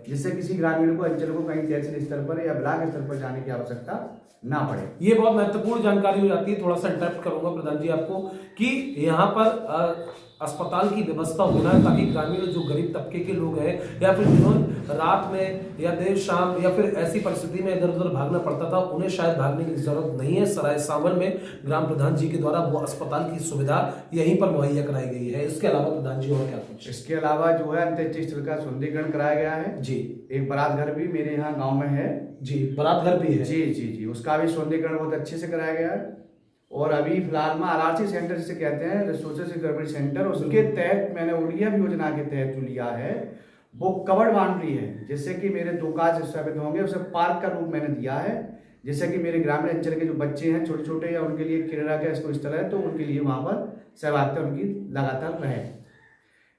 Speaker 6: जिससे किसी ग्रामीण को, अंचल को कहीं तहसील स्तर पर या ब्लॉक स्तर पर जाने की आवश्यकता ना पड़े।
Speaker 1: ये बहुत महत्वपूर्ण जानकारी हो जाती है। थोड़ा सा इंटरप्ट करूंगा प्रधान जी आपको कि यहाँ पर अस्पताल की व्यवस्था होना है, ताकि ग्रामीण जो गरीब तबके के लोग हैं, या फिर जिन्होंने रात में या देर शाम या फिर ऐसी परिस्थिति में इधर उधर भागना पड़ता था, उन्हें शायद भागने की जरूरत नहीं है। सराय सांबल में ग्राम प्रधान जी के द्वारा वो अस्पताल की सुविधा यहीं पर मुहैया कराई गई है। इसके अलावा प्रधान जी और क्या कुछ?
Speaker 6: इसके अलावा जो है अंत्येष्टि स्थल का सुंदरीकरण कराया गया है
Speaker 1: जी।
Speaker 6: एक बारात घर भी मेरे यहाँ गाँव में है
Speaker 1: जी, बारात घर भी है।
Speaker 6: जी जी जी, उसका भी सुंदरीकरण बहुत अच्छे से कराया गया है। और अभी फिलहाल में RRC सेंटर जिसे कहते हैं, रिसोर्सेज रिकवरी सेंटर, उसके तहत मैंने ओडीएफ योजना के तहत जो लिया है वो कवर्ड बाउंड्री है, जिससे कि मेरे 2 कार्य स्थापित होंगे। उसे पार्क का रूप मैंने दिया है, जिससे कि मेरे ग्रामीण अंचल के जो बच्चे हैं छोटे छोटे, या उनके लिए क्रीड़ा का इसको स्थल है, तो उनके लिए वहाँ पर सहभागिता उनकी लगातार रहे।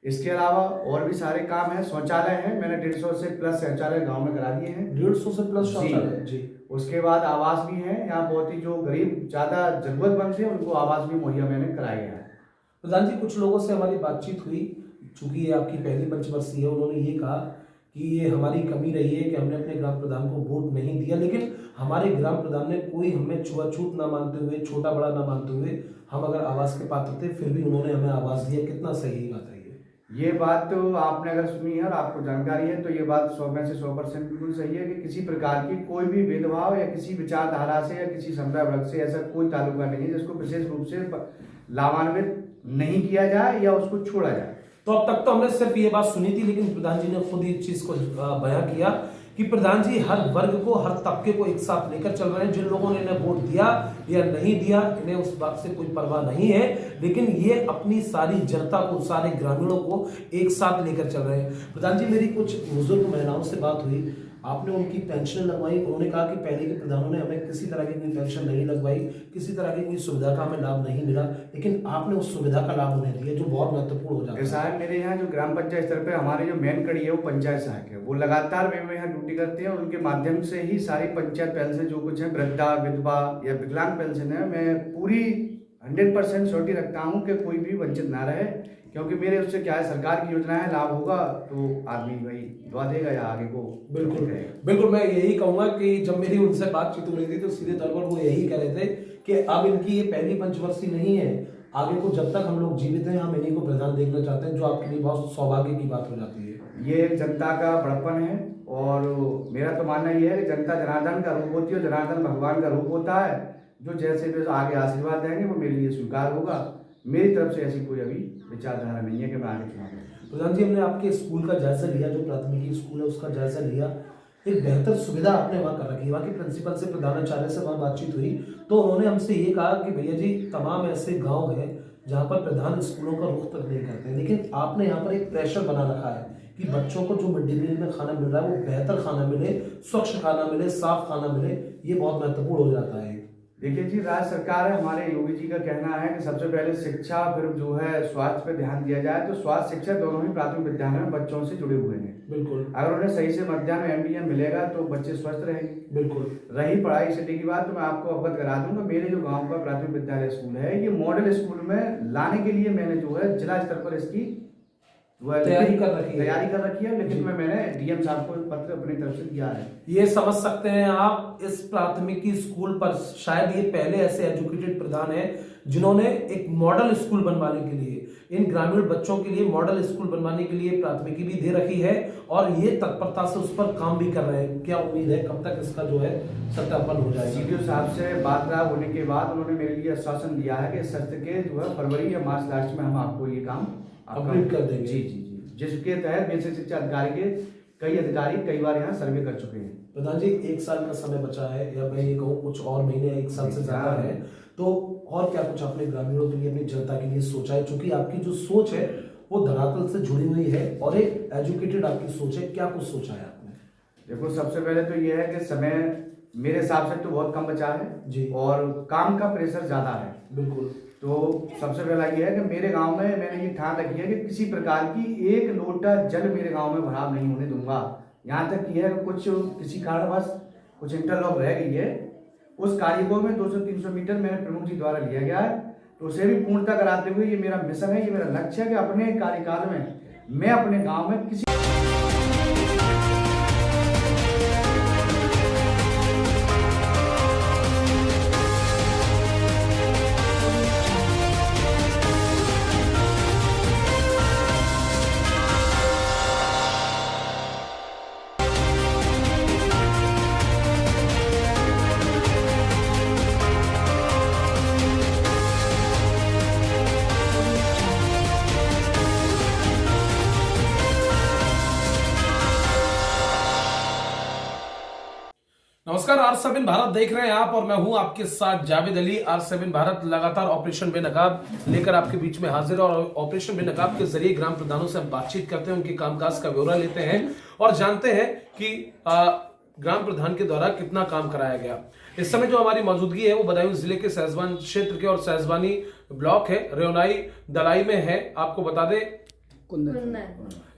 Speaker 6: इसके अलावा और भी सारे काम हैं। शौचालय है, मैंने 150 से प्लस शौचालय गांव में करा दिए हैं।
Speaker 1: 150 से प्लस शौचालय जी।
Speaker 6: उसके बाद आवास भी है, यहाँ बहुत ही जो गरीब ज़्यादा जरूरतमंद थे उनको आवास भी मुहैया मैंने कराया है।
Speaker 1: प्रधान जी, कुछ लोगों से हमारी बातचीत हुई, चूंकि ये आपकी पहली पंचवर्षीय है, उन्होंने ये कहा कि ये हमारी कमी रही है कि हमने अपने ग्राम प्रधान को वोट नहीं दिया, लेकिन हमारे ग्राम प्रधान ने कोई हमें छुआछूत ना मानते हुए, छोटा बड़ा ना मानते हुए, हम अगर आवास के पात्र थे फिर भी उन्होंने हमें आवास दिया। कितना सही बात है
Speaker 6: ये बात तो आपने अगर सुनी है और आपको जानकारी है तो ये बात 100 में से 100% बिल्कुल सही है कि किसी प्रकार की कोई भी भेदभाव या किसी विचारधारा से या किसी समुदाय वर्ग से ऐसा कोई ताल्लुका नहीं है जिसको विशेष रूप से लाभान्वित नहीं किया जाए या उसको छोड़ा जाए।
Speaker 1: तो अब तक तो हमने सिर्फ ये बात सुनी थी, लेकिन प्रधान जी ने खुद इस चीज को बयां किया कि प्रधान जी हर वर्ग को, हर तबके को एक साथ लेकर चल रहे हैं। जिन लोगों ने इन्हें वोट दिया या नहीं दिया, इन्हें उस बात से कोई परवाह नहीं है, लेकिन ये अपनी सारी जनता को, सारे ग्रामीणों को एक साथ लेकर चल रहे हैं। प्रधान जी, मेरी कुछ बुजुर्ग महिलाओं से बात हुई, आपने उनकी पेंशन लगवाई। उन्होंने कहा कि पहले के प्रधानों ने हमें किसी तरह की कोई पेंशन नहीं लगवाई, किसी तरह की कोई सुविधा का हमें लाभ नहीं मिला, लेकिन आपने उस सुविधा का लाभ उन्हें दिया, जो बहुत महत्वपूर्ण हो जाता है।
Speaker 6: साहब, मेरे यहाँ जो ग्राम पंचायत स्तर पे हमारी जो मेन कड़ी है वो पंचायत सहायक है। वो लगातार वे यहाँ ड्यूटी करते हैं और उनके माध्यम से ही सारी पंचायत पेंशन जो कुछ है, वृद्धा, विधवा या विकलांग पेंशन है, मैं पूरी 100% श्योरिटी रखता हूँ कि कोई भी वंचित ना रहे, क्योंकि मेरे उससे क्या है, सरकार की योजना है, लाभ होगा तो आदमी भाई दुआ देगा या आगे को
Speaker 1: बिल्कुल बिल्कुल। मैं यही कहूंगा कि जब मेरी उनसे बातचीत हो रही थी तो सीधे तौर पर वो यही कह रहे थे कि अब इनकी ये पहली पंचवर्षीय नहीं है, आगे को जब तक हम लोग जीवित हैं हम इन्हीं को प्रधान देखना चाहते हैं, जो आपके लिए बहुत सौभाग्य की बात हो जाती है।
Speaker 6: ये जनता का बड़प्पन है और मेरा तो मानना ये है कि जनता जनार्दन का रूप होती है और जनार्दन भगवान का रूप होता है। जो जैसे भी आगे आशीर्वाद देंगे वो मेरे लिए स्वीकार होगा। मेरी तरफ से ऐसी कोई अभी विचारधारा नहीं है कि मैं आगे चुनाव।
Speaker 1: प्रधान जी, हमने आपके स्कूल का जायजा लिया, जो प्राथमिकी स्कूल है उसका जायजा लिया। एक बेहतर सुविधा आपने वहाँ कर रखी है। वहाँ के प्रिंसिपल से, प्रधानाचार्य से वहाँ बातचीत हुई तो उन्होंने हमसे ये कहा कि भैया जी, तमाम ऐसे गांव हैं जहाँ पर प्रधान स्कूलों का रुख तक नहीं करते, लेकिन आपने यहाँ पर एक प्रेशर बना रखा है कि बच्चों को जो मिड डे मील में खाना मिल रहा है वो बेहतर खाना मिले, स्वच्छ खाना मिले, साफ खाना मिले। ये बहुत महत्वपूर्ण हो जाता है।
Speaker 6: देखिए जी, राज्य सरकार है, हमारे योगी जी का कहना है कि सबसे पहले शिक्षा, फिर जो है स्वास्थ्य पे ध्यान दिया जाए। तो स्वास्थ्य शिक्षा दोनों ही प्राथमिक विद्यालय में बच्चों से जुड़े हुए हैं।
Speaker 1: बिल्कुल,
Speaker 6: अगर उन्हें सही से मध्याह्न MDM मिलेगा तो बच्चे स्वस्थ रहेंगे।
Speaker 1: बिल्कुल।
Speaker 6: रही पढ़ाई सिटी की बात, तो मैं आपको अवगत करा दूंगा, मेरे जो गांव का प्राथमिक विद्यालय स्कूल है, ये मॉडल स्कूल में लाने के लिए मैंने जो है जिला स्तर पर इसकी
Speaker 1: तैयारी कर रखी है,
Speaker 6: लेकिन मैंने DM साहब को पत्र अपनी तरफ से दिया है।
Speaker 1: ये समझ सकते हैं आप, इस प्राथमिकी स्कूल पर शायद ये पहले ऐसे एजुकेटेड प्रधान हैं जिन्होंने एक मॉडल स्कूल बनवाने के लिए, इन ग्रामीण बच्चों के लिए मॉडल स्कूल बनवाने के लिए प्राथमिकी भी दे रखी है और ये तत्परता से उस पर काम भी कर रहे हैं। क्या उम्मीद है कब तक इसका जो है सत्यापन हो जाएगा?
Speaker 6: CDO साहब से बात होने के बाद उन्होंने मेरे लिए आश्वासन दिया है कि सत्र के जो है फरवरी या मार्च लास्ट में हम आपको ये काम
Speaker 1: कंप्लीट कर देंगे।
Speaker 6: जी, जिसके तहत बेसिक शिक्षा अधिकारी के कई अधिकारी कई बार यहाँ सर्वे कर चुके हैं।
Speaker 1: प्रधान जी, 1 साल का समय बचा है, या मैं ये कहूँ कुछ और महीने, 1 साल से ज्यादा है, तो और क्या कुछ आपने ग्रामीणों के लिए, अपनी जनता के लिए सोचा है? चूंकि आपकी जो सोच है वो धरातल से जुड़ी हुई है और एक एजुकेटेड आपकी सोच है, क्या कुछ सोचा है आपने?
Speaker 6: देखो, सबसे पहले तो ये है कि समय मेरे हिसाब से तो बहुत कम बचा है
Speaker 1: जी,
Speaker 6: और काम का प्रेशर ज्यादा है।
Speaker 1: बिल्कुल।
Speaker 6: तो सबसे पहला ये है कि मेरे गांव में मैंने ये ठान रखी है कि किसी प्रकार की एक लोटा जल मेरे गांव में भराव नहीं होने दूंगा। यहाँ तक कि है कुछ किसी कारणवश कुछ इंटरलॉक रह गई है, उस कार्य को में 200-300 मीटर मैंने प्रमुख जी द्वारा लिया गया है, तो उसे भी पूर्णता कराते हुए ये मेरा मिशन है, ये मेरा लक्ष्य है कि अपने कार्यकाल में मैं अपने गाँव में किसी
Speaker 1: नमस्कार, R7 भारत देख रहे हैं आप और मैं हूं आपके साथ जावेद अली। R7 भारत लगातार ऑपरेशन बेनकाब लेकर आपके बीच में हाजिर है और ऑपरेशन बेनकाब के जरिए ग्राम प्रधानों से हम बातचीत करते हैं, उनके कामकाज का ब्यौरा लेते हैं और जानते हैं कि ग्राम प्रधान के द्वारा कितना काम कराया गया। इस समय जो हमारी मौजूदगी है वो बदायूं जिले के सहसवान क्षेत्र के और सहसवानी ब्लॉक है, रेवनाई दलाई में है। आपको बता दें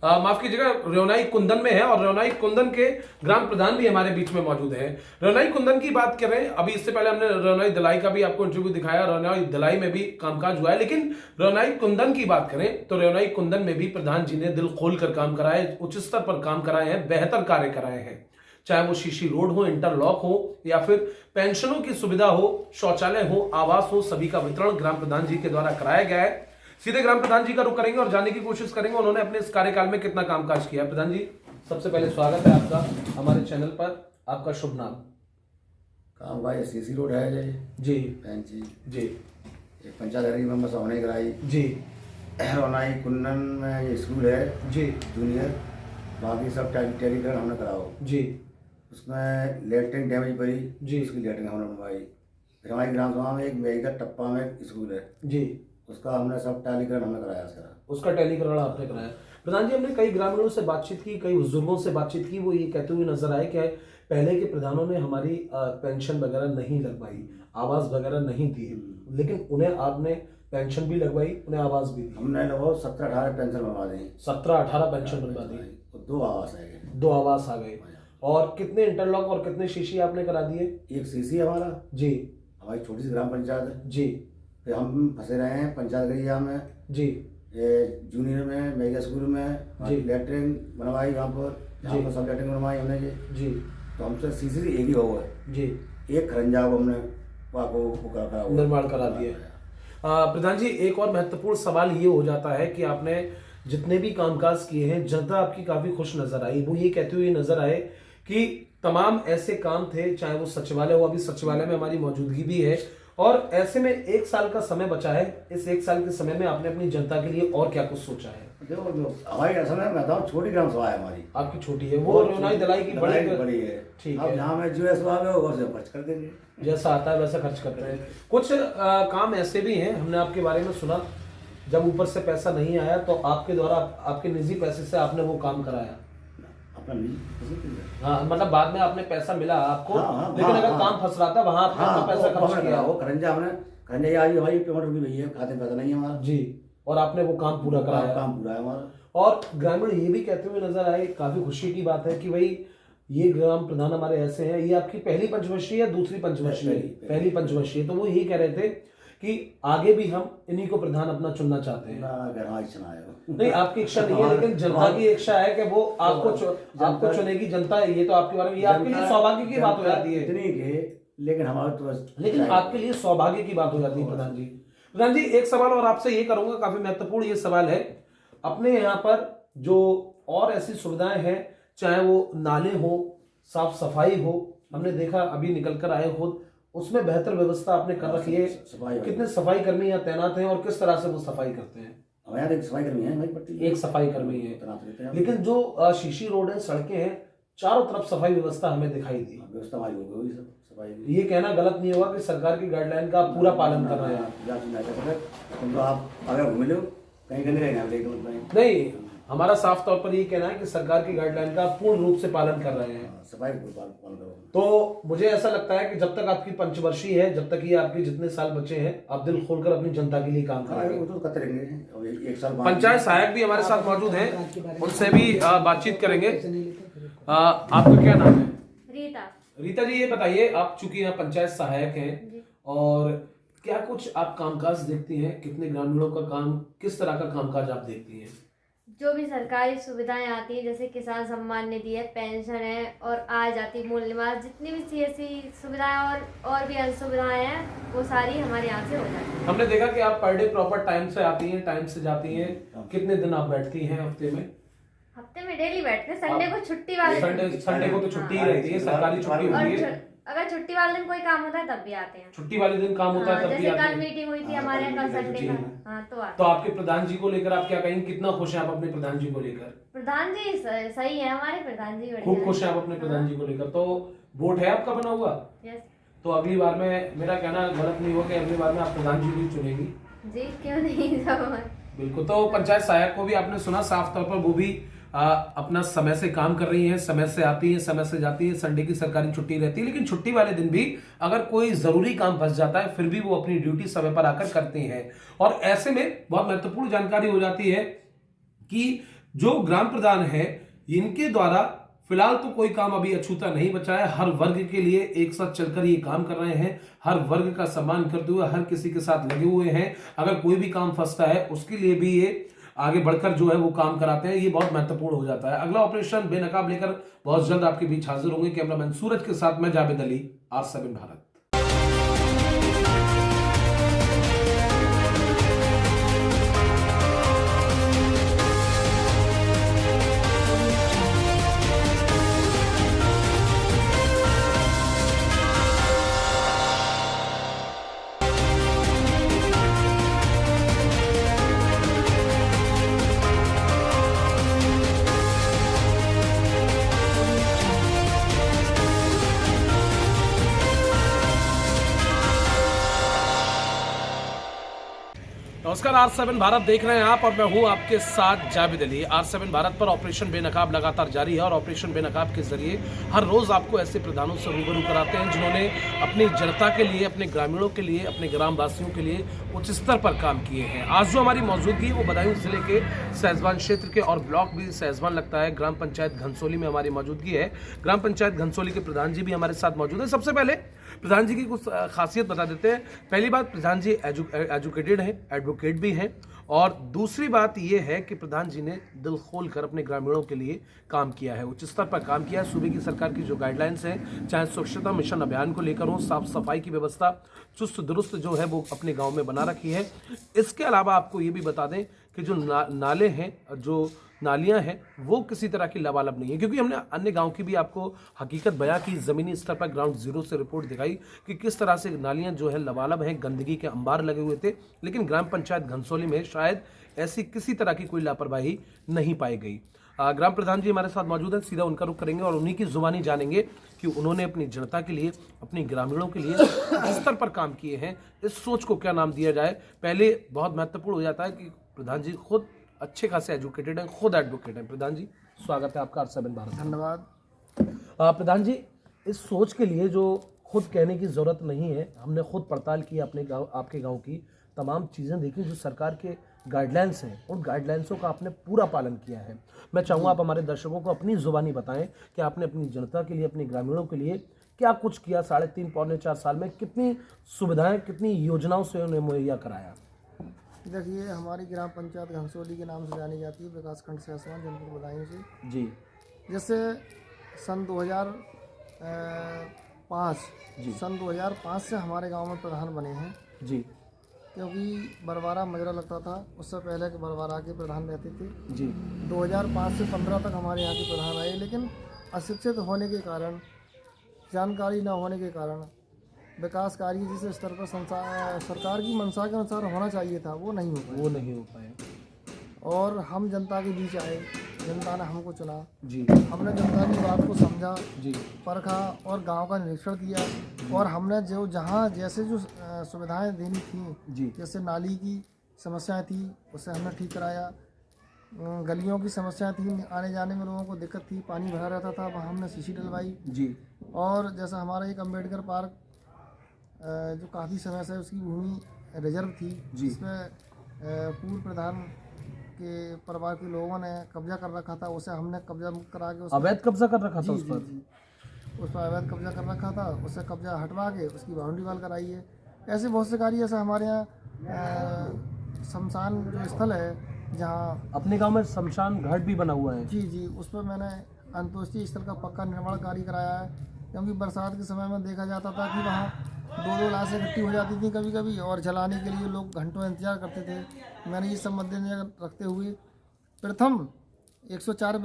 Speaker 1: माफ कीजिएगा, रेवनाई कुंदन में है और रेवनाई कुंदन के ग्राम प्रधान भी हमारे बीच में मौजूद हैं। रेवनाई कुंदन की बात करें, अभी इससे पहले हमने रेवनाई दलाई का भी आपको इंटरव्यू दिखाया, रेवनाई दलाई में भी कामकाज हुआ है, लेकिन रेवनाई कुंदन की बात करें तो रेवनाई कुंदन में भी प्रधान जी ने दिल खोल कर काम कराए, उच्च स्तर पर काम कराए हैं, बेहतर कार्य कराए हैं। चाहे वो शीशी रोड हो, इंटरलॉक हो, या फिर पेंशनों की सुविधा हो, शौचालय हो, आवास हो, सभी का वितरण ग्राम प्रधान जी के द्वारा कराया गया है। सीधे ग्राम प्रधान जी का रुख करेंगे और जानने की कोशिश करेंगे उन्होंने अपने इस कार्यकाल में कितना कामकाज किया। प्रधान जी, सबसे पहले स्वागत है आपका हमारे चैनल पर। आपका शुभ नाम?
Speaker 7: काम भाई सीसी रोड है
Speaker 1: जी
Speaker 7: फैंसी
Speaker 1: जी
Speaker 7: एक पंचायत मेंबर सामने कराई
Speaker 1: जी
Speaker 7: रोनाई कुन्नन में ये स्कूल है
Speaker 1: जी
Speaker 7: जूनियर, बाकी सब टेलीकरण हमने कराओ।
Speaker 1: जी
Speaker 7: उसमें लेटरिन डैमेज पड़ी
Speaker 1: जी।
Speaker 7: उसकी लेटरिन हमने बनवाई। फिर हमारी ग्राम सभा में एक मेगा टप्पा में एक स्कूल है,
Speaker 1: जी,
Speaker 7: उसका हमने सब टेलीकरण हमने कराया सारा।
Speaker 1: उसका टेलीकरण आपने कराया। प्रधान जी, हमने कई ग्रामीणों से बातचीत की, कई बुजुर्गों से बातचीत की, वो ये कहते हुए नजर आए कि पहले के प्रधानों ने हमारी पेंशन वगैरह नहीं लगवाई, आवास वगैरह नहीं दिए, लेकिन उन्हें आपने पेंशन भी लगवाई, उन्हें आवास भी दी।
Speaker 7: हमने लगभग 17-18 पेंशन बनवा दी,
Speaker 1: 17-18 पेंशन बनवा दी,
Speaker 7: और 2 आवास है,
Speaker 1: 2 आवास आ गए। और कितने इंटरलॉक और कितने शीशी आपने करा दिए?
Speaker 7: एक सीसी हमारा
Speaker 1: जी
Speaker 7: हमारी छोटी सी ग्राम पंचायत है।
Speaker 1: जी
Speaker 7: फिर हम फंसे रहे हैं पंचायत गैया में,
Speaker 1: जी
Speaker 7: ये जूनियर में मेगा स्कूल में
Speaker 1: जी।
Speaker 7: लेटरिन बनवाई, वहाँ
Speaker 1: जी।
Speaker 7: पर सब लेटरिन बनवाई हमने जी।
Speaker 1: जी
Speaker 7: तो हमसे सीसी एक ही हो गए,
Speaker 1: जी
Speaker 7: एक खरंजा को हमने वो करा
Speaker 1: निर्माण करा दिए। प्रधान जी, एक और महत्वपूर्ण सवाल ये हो जाता है कि आपने जितने भी कामकाज किए हैं, जनता आपकी काफी खुश नजर आई। वो ये कहते हुए नजर आए कि तमाम ऐसे काम थे, चाहे वो सचिवालय हो, अभी सचिवालय में हमारी मौजूदगी भी है, और ऐसे में 1 साल का समय बचा है। इस 1 साल के समय में आपने अपनी जनता के लिए और क्या कुछ सोचा है?
Speaker 7: देखो जो हमारी असल में मैं बताऊँ छोटी ग्राम सभा है हमारी,
Speaker 1: आपकी छोटी है, वो रेवनाई दलाई की
Speaker 7: बड़ी है।
Speaker 1: ठीक
Speaker 7: अब
Speaker 1: है,
Speaker 7: जहाँ में जो है सभा में वो से खर्च कर देंगे,
Speaker 1: जैसा आता है वैसा खर्च करते हैं। कुछ काम ऐसे भी हैं, हमने आपके बारे में सुना, जब ऊपर से पैसा नहीं आया तो आपके द्वारा आपके निजी पैसे से आपने वो काम कराया।
Speaker 7: अपना नहीं।
Speaker 1: हाँ, मतलब बाद में आपने पैसा मिला आपको,
Speaker 7: हाँ,
Speaker 1: लेकिन
Speaker 7: हाँ,
Speaker 1: अगर
Speaker 7: हाँ।
Speaker 1: काम फंस रहा था वहां आपने अपना पैसा खर्च किया।
Speaker 7: वो खरंजा हमने खरंजा आज हमारी पेमेंट रुकी हुई है, खाते में पैसा नहीं है हमारा
Speaker 1: जी, और आपने वो काम पूरा कराया।
Speaker 7: काम पूरा है हमारा।
Speaker 1: और ग्रामीण ये भी कहते हुए नजर आए, काफी खुशी की बात है कि भाई ये ग्राम प्रधान हमारे ऐसे हैं। ये आपकी पहली पंचवर्षीय या दूसरी पंचवर्षीय? पहली पंचवर्षीय। तो वो ये कह रहे थे कि आगे भी हम इन्हीं को प्रधान अपना चुनना चाहते हैं। नहीं, आपकी इच्छा नहीं है, लेकिन जनता की इच्छा है कि वो आपको चुनेगी जनता। ये तो आपके बारे में, ये आपके लिए सौभाग्य की बात हो जाती है,
Speaker 7: इतनी के, लेकिन हमारा तो
Speaker 1: लेकिन आपके लिए सौभाग्य की बात हो जाती है। प्रधान जी, प्रधान जी, एक सवाल और आपसे ये करूंगा, काफी महत्वपूर्ण ये सवाल है। अपने यहाँ पर जो और ऐसी सुविधाएं हैं, चाहे वो नाले हो, साफ सफाई हो, हमने देखा अभी निकल कर आए खुद, उसमें बेहतर व्यवस्था आपने कर रखी है। कितने सफाई कर्मी यहाँ तैनात हैं और किस तरह से वो सफाई करते हैं?
Speaker 7: हमारे यहाँ सफाई कर्मी है हमारी पट्टी,
Speaker 1: एक सफाई कर्मी है,
Speaker 7: तैनात रहते हैं।
Speaker 1: लेकिन जो शीशी रोड है, सड़कें हैं, चारों तरफ सफाई व्यवस्था हमें दिखाई दी।
Speaker 7: व्यवस्था हमारी हो गई सब सफाई की।
Speaker 1: ये कहना गलत नहीं होगा कि सरकार की गाइडलाइन का पूरा पालन कर रहे हैं।
Speaker 7: तुम तो आप अगर घूम लो कहीं गंदे
Speaker 1: नहीं, हमारा साफ तौर पर ये कहना है कि सरकार की गाइडलाइन का पूर्ण रूप से पालन कर रहे हैं।
Speaker 7: सफाई पालन करो।
Speaker 1: तो मुझे ऐसा लगता है कि जब तक आपकी पंचवर्षीय है, जब तक ये आपके जितने साल बचे हैं, आप दिल खोलकर अपनी जनता के लिए काम करेंगे।
Speaker 7: वो तो करते रहेंगे। एक साल
Speaker 1: पंचायत सहायक भी हमारे साथ मौजूद हैं, उनसे भी बातचीत करेंगे। आपका क्या नाम है?
Speaker 8: रीता।
Speaker 1: रीता जी, ये बताइए, आप चूंकि यहाँ पंचायत सहायक हैं, और क्या कुछ आप कामकाज देखती हैं? कितने ग्रामीणों का काम, किस तरह का कामकाज आप देखती हैं?
Speaker 8: जो भी सरकारी सुविधाएं आती हैं, जैसे किसान सम्मान निधि है, पेंशन है, और आ जाती मूल्य निवास, जितनी भी सीएससी सुविधाएं और भी अन्य सुविधाएं हैं, वो सारी हमारे यहाँ से हो जाती है।
Speaker 1: हमने देखा कि आप पर डे प्रॉपर टाइम से आती हैं, टाइम से जाती हैं। कितने दिन आप बैठती हैं हफ्ते में?
Speaker 8: हफ्ते में डेली बैठते हैं, संडे को छुट्टी वाले
Speaker 1: संडे को तो छुट्टी ही रहती है, सरकारी छुट्टी होती है।
Speaker 8: अगर छुट्टी वाले दिन कोई काम होता है तब भी आते हैं।
Speaker 1: छुट्टी वाले दिन काम होता है तब भी
Speaker 8: जैसे
Speaker 1: आते
Speaker 8: कल
Speaker 1: हैं।
Speaker 8: मीटिंग हुई थी हमारे यहाँ, कल संडे का, हाँ तो आते।
Speaker 1: तो आपके प्रधान जी को लेकर आप क्या कहेंगे? कितना खुश हैं आप अपने प्रधान जी को लेकर?
Speaker 8: प्रधान जी सही है, हमारे प्रधान जी बढ़िया
Speaker 1: खूब खुश हैं आप अपने प्रधान जी को लेकर। तो वोट है आपका बना हुआ?
Speaker 8: यस
Speaker 1: तो अगली बार में, मेरा कहना गलत नहीं होगा कि अगली बार में आप प्रधान जी भी चुनेंगी?
Speaker 8: जी, क्यों नहीं, सब
Speaker 1: बिल्कुल। तो पंचायत सहायक को भी आपने सुना, साफ तौर पर वो भी अपना समय से काम कर रही हैं, समय से आती हैं, समय से जाती है। संडे की सरकारी छुट्टी रहती है, लेकिन छुट्टी वाले दिन भी अगर कोई जरूरी काम फंस जाता है, फिर भी वो अपनी ड्यूटी समय पर आकर करती हैं। और ऐसे में बहुत महत्वपूर्ण जानकारी हो जाती है कि जो ग्राम प्रधान है इनके द्वारा फिलहाल तो कोई काम अभी अछूता नहीं बचा है। हर वर्ग के लिए एक साथ चलकर ये काम कर रहे हैं, हर वर्ग का सम्मान करते हुए हर किसी के साथ लगे हुए हैं। अगर कोई भी काम फंसता है उसके लिए भी ये आगे बढ़कर जो है वो काम कराते हैं। ये बहुत महत्वपूर्ण हो जाता है। अगला ऑपरेशन बेनकाब लेकर बहुत जल्द आपके बीच हाजिर होंगे। कैमरामैन सूरज के साथ मैं जावेद अली, R7 भारत। नमस्कार, R7 भारत देख रहे हैं आप और मैं हूं आपके साथ जावेद अली। R7 भारत पर ऑपरेशन बेनकाब लगातार जारी है और ऑपरेशन बेनकाब के जरिए हर रोज आपको ऐसे प्रधानों से रूबरू कराते हैं जिन्होंने अपनी जनता के लिए, अपने ग्रामीणों के लिए, अपने ग्रामवासियों के लिए उच्च स्तर पर काम किए हैं। आज जो हमारी मौजूदगी है वो बदायूं जिले के सहसवान क्षेत्र के और ब्लॉक भी सहसवान लगता है, ग्राम पंचायत घनसोली में हमारी मौजूदगी है। ग्राम पंचायत घनसोली के प्रधान जी भी हमारे साथ मौजूद है। सबसे पहले प्रधान जी की कुछ खासियत बता देते हैं। पहली बात, प्रधान जी एजुकेटेड हैं, एडवोकेट भी हैं, और दूसरी बात यह है कि प्रधान जी ने दिल खोल कर अपने ग्रामीणों के लिए काम किया है, उच्च स्तर पर काम किया है। सूबे की सरकार की जो गाइडलाइंस हैं, चाहे स्वच्छता मिशन अभियान को लेकर हो, साफ सफाई की व्यवस्था चुस्त दुरुस्त जो है वो अपने गांव में बना रखी है। इसके अलावा आपको ये भी बता दें कि जो नाले हैं, जो नालियां हैं, वो किसी तरह की लबालब नहीं है, क्योंकि हमने अन्य गांव की भी आपको हकीकत बयां की, ज़मीनी स्तर पर ग्राउंड जीरो से रिपोर्ट दिखाई कि किस तरह से नालियां जो है लबालब हैं, गंदगी के अंबार लगे हुए थे। लेकिन ग्राम पंचायत घनसोली में शायद ऐसी किसी तरह की कोई लापरवाही नहीं पाई गई। ग्राम प्रधान जी हमारे साथ मौजूद हैं, सीधा उनका रुख करेंगे और उन्हीं की जुबानी जानेंगे कि उन्होंने अपनी जनता के लिए, अपने ग्रामीणों के लिए किस स्तर पर काम किए हैं। इस सोच को क्या नाम दिया जाए। पहले बहुत महत्वपूर्ण हो जाता है कि प्रधान जी खुद अच्छे खासे एजुकेटेड हैं, खुद एडवोकेट हैं। प्रधान जी स्वागत है आपका R7 भारत।
Speaker 2: धन्यवाद।
Speaker 1: प्रधान जी, इस सोच के लिए जो खुद कहने की ज़रूरत नहीं है, हमने खुद पड़ताल की अपने गांव, आपके गांव की तमाम चीज़ें देखी, जो सरकार के गाइडलाइंस हैं, उन गाइडलाइंसों का आपने पूरा पालन किया है। मैं चाहूँगा आप हमारे दर्शकों को अपनी ज़ुबानी बताएं कि आपने अपनी जनता के लिए, अपने ग्रामीणों के लिए क्या कुछ किया। 3.5 पौने 4 साल में कितनी सुविधाएँ, कितनी योजनाओं से उन्हें मुहैया कराया।
Speaker 9: देखिए, हमारी ग्राम पंचायत घनसोली के नाम से जानी जाती है, विकासखंड सहसवान, जनपद बदायूं से।
Speaker 1: जी।
Speaker 9: जैसे सन 2005 से हमारे गांव में प्रधान बने हैं
Speaker 1: जी।
Speaker 9: क्योंकि बरवारा मजरा लगता था, उससे पहले के बरवारा के प्रधान रहते थे
Speaker 1: जी।
Speaker 9: 2005 से 15 तक हमारे यहाँ के प्रधान आए, लेकिन अशिक्षित होने के कारण, जानकारी न होने के कारण, विकास कार्य जिस स्तर पर सरकार की मंशा के अनुसार होना चाहिए था वो नहीं हो पाया। और हम जनता के बीच आए, जनता ने हमको चुना
Speaker 1: जी।
Speaker 9: हमने जनता की बात को समझा
Speaker 1: जी,
Speaker 9: परखा और गांव का निरीक्षण किया, और हमने जो जहां जैसे जो सुविधाएं देनी थी
Speaker 1: जी।
Speaker 9: जैसे नाली की समस्याएं थी उसे हमने ठीक कराया, गलियों की समस्याएं थी, आने जाने में लोगों को दिक्कत थी, पानी भरा रहता था, वहाँ हमने सीसी डलवाई
Speaker 1: जी।
Speaker 9: और जैसा हमारा एक अम्बेडकर पार्क जो काफ़ी समय से उसकी भूमि रिजर्व थी, जिसमें पूर्व प्रधान के परिवार के लोगों ने कब्जा कर रखा था, उसे हमने कब्जा मुक्त करा के
Speaker 1: अवैध कब्जा कर रखा था उस पर।
Speaker 9: उस पर अवैध कब्जा कर रखा था, उससे कब्जा हटवा के उसकी बाउंड्री वाल कराई है। ऐसे बहुत से कार्य, जैसे हमारे यहाँ शमशान जो स्थल है, जहाँ
Speaker 1: अपने गांव में शमशान घाट भी बना हुआ है।
Speaker 9: जी, उस पर मैंने अंत्योदय स्थल का पक्का निर्माण कार्य कराया है, क्योंकि बरसात के समय में देखा जाता था कि वहाँ 2-2 लाशें इकट्ठी हो जाती थी कभी कभी, और जलाने के लिए लोग घंटों इंतजार करते थे। मैंने ये सब मद्देनजर रखते हुए प्रथम 104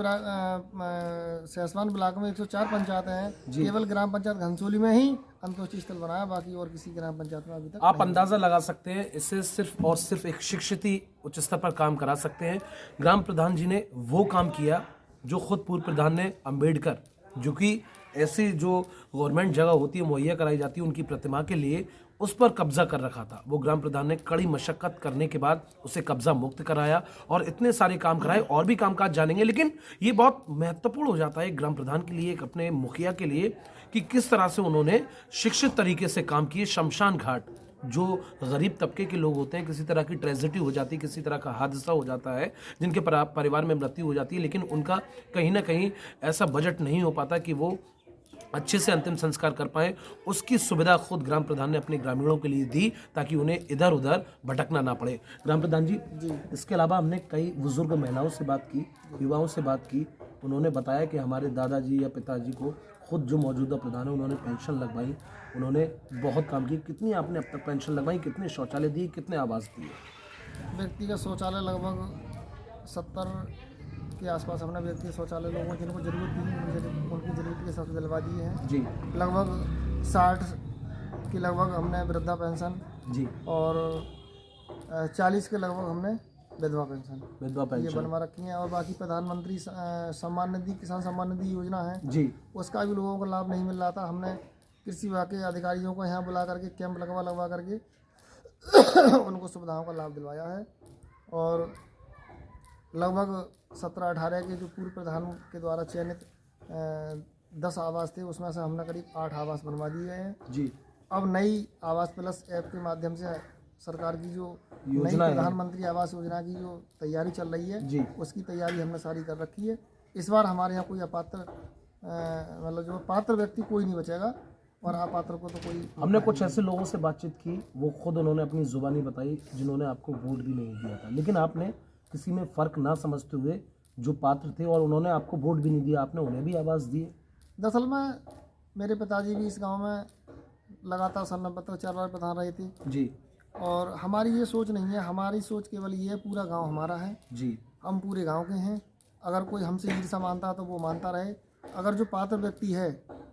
Speaker 9: सहसवान ब्लॉक में 104 पंचायतें हैं, केवल ग्राम पंचायत घनसोली में ही अंत्योदय स्थल बनाया, बाकी और किसी ग्राम पंचायत में अभी तक
Speaker 1: आप अंदाजा लगा सकते हैं, इससे सिर्फ और सिर्फ एक शिक्षित ही उच्च स्तर पर काम करा सकते हैं। ग्राम प्रधान जी ने वो काम किया जो खुद पूर्व प्रधान ने अम्बेडकर, जो कि ऐसी जो गवर्नमेंट जगह होती है मुहैया कराई जाती है उनकी प्रतिमा के लिए, उस पर कब्जा कर रखा था। वो ग्राम प्रधान ने कड़ी मशक्कत करने के बाद उसे कब्जा मुक्त कराया और इतने सारे काम कराए। और भी कामकाज जानेंगे, लेकिन ये बहुत महत्वपूर्ण हो जाता है ग्राम प्रधान के लिए, एक अपने मुखिया के लिए, कि किस तरह से उन्होंने शिक्षित तरीके से काम किए। शमशान घाट जो गरीब तबके के लोग होते हैं, किसी तरह की ट्रेजेडी हो जाती है, किसी तरह का हादसा हो जाता है, जिनके परिवार में मृत्यु हो जाती है, लेकिन उनका कहीं ना कहीं ऐसा बजट नहीं हो पाता कि वो अच्छे से अंतिम संस्कार कर पाएँ, उसकी सुविधा खुद ग्राम प्रधान ने अपने ग्रामीणों के लिए दी ताकि उन्हें इधर उधर भटकना ना पड़े। ग्राम प्रधान जी, इसके अलावा हमने कई बुजुर्ग महिलाओं से बात की, युवाओं से बात की। उन्होंने बताया कि हमारे दादाजी या पिताजी को खुद जो मौजूदा प्रधान है उन्होंने पेंशन लगवाई, उन्होंने बहुत काम किया। कितनी आपने अब तक पेंशन लगवाई, कितने शौचालय दिए, कितने आवास दिए?
Speaker 9: व्यक्तिगत शौचालय लगभग 70 के आसपास हमने व्यक्तिगत शौचालय लोगों को जिनको ज़रूरत थी उनकी ज़रूरत के हिसाब से दिलवा दिए हैं
Speaker 1: जी।
Speaker 9: लगभग 60 की लगभग हमने वृद्धा पेंशन
Speaker 1: जी।
Speaker 9: और 40 के लगभग हमने विधवा पेंशन ये बनवा रखी हैं। और बाकी प्रधानमंत्री सम्मान निधि, किसान सम्मान निधि योजना है
Speaker 1: जी,
Speaker 9: उसका भी लोगों को लाभ नहीं मिल रहा था। हमने कृषि विभाग के अधिकारियों को यहाँ बुला करके कैंप लगवा करके उनको सुविधाओं का लाभ दिलवाया है। और लगभग 17-18 के जो पूर्व प्रधान के द्वारा चयनित 10 आवास थे उसमें से हमने करीब 8 आवास बनवा दिए हैं
Speaker 1: जी।
Speaker 9: अब नई आवास प्लस ऐप के माध्यम से सरकार की जो नई प्रधानमंत्री आवास योजना की जो तैयारी चल रही है
Speaker 1: जी,
Speaker 9: उसकी तैयारी हमने सारी कर रखी है। इस बार हमारे यहाँ कोई अपात्र मतलब जो पात्र व्यक्ति कोई नहीं बचेगा और अपात्र को तो कोई।
Speaker 1: हमने कुछ ऐसे लोगों से बातचीत की, वो खुद उन्होंने अपनी जुबानी बताई जिन्होंने आपको वोट भी नहीं दिया था, लेकिन आपने किसी में फ़र्क ना समझते हुए जो पात्र थे और उन्होंने आपको वोट भी नहीं दिया, आपने उन्हें भी आवाज़ दिए।
Speaker 9: दरअसल में मेरे पिताजी भी इस गांव में लगातार 90 तक 4 बार प्रधान रहे थे
Speaker 1: जी।
Speaker 9: और हमारी ये सोच नहीं है, हमारी सोच केवल ये है पूरा गांव हमारा है
Speaker 1: जी।
Speaker 9: हम पूरे गांव के हैं। अगर कोई हमसे ईर्ष्या मानता है तो वो मानता रहे। अगर जो पात्र व्यक्ति है,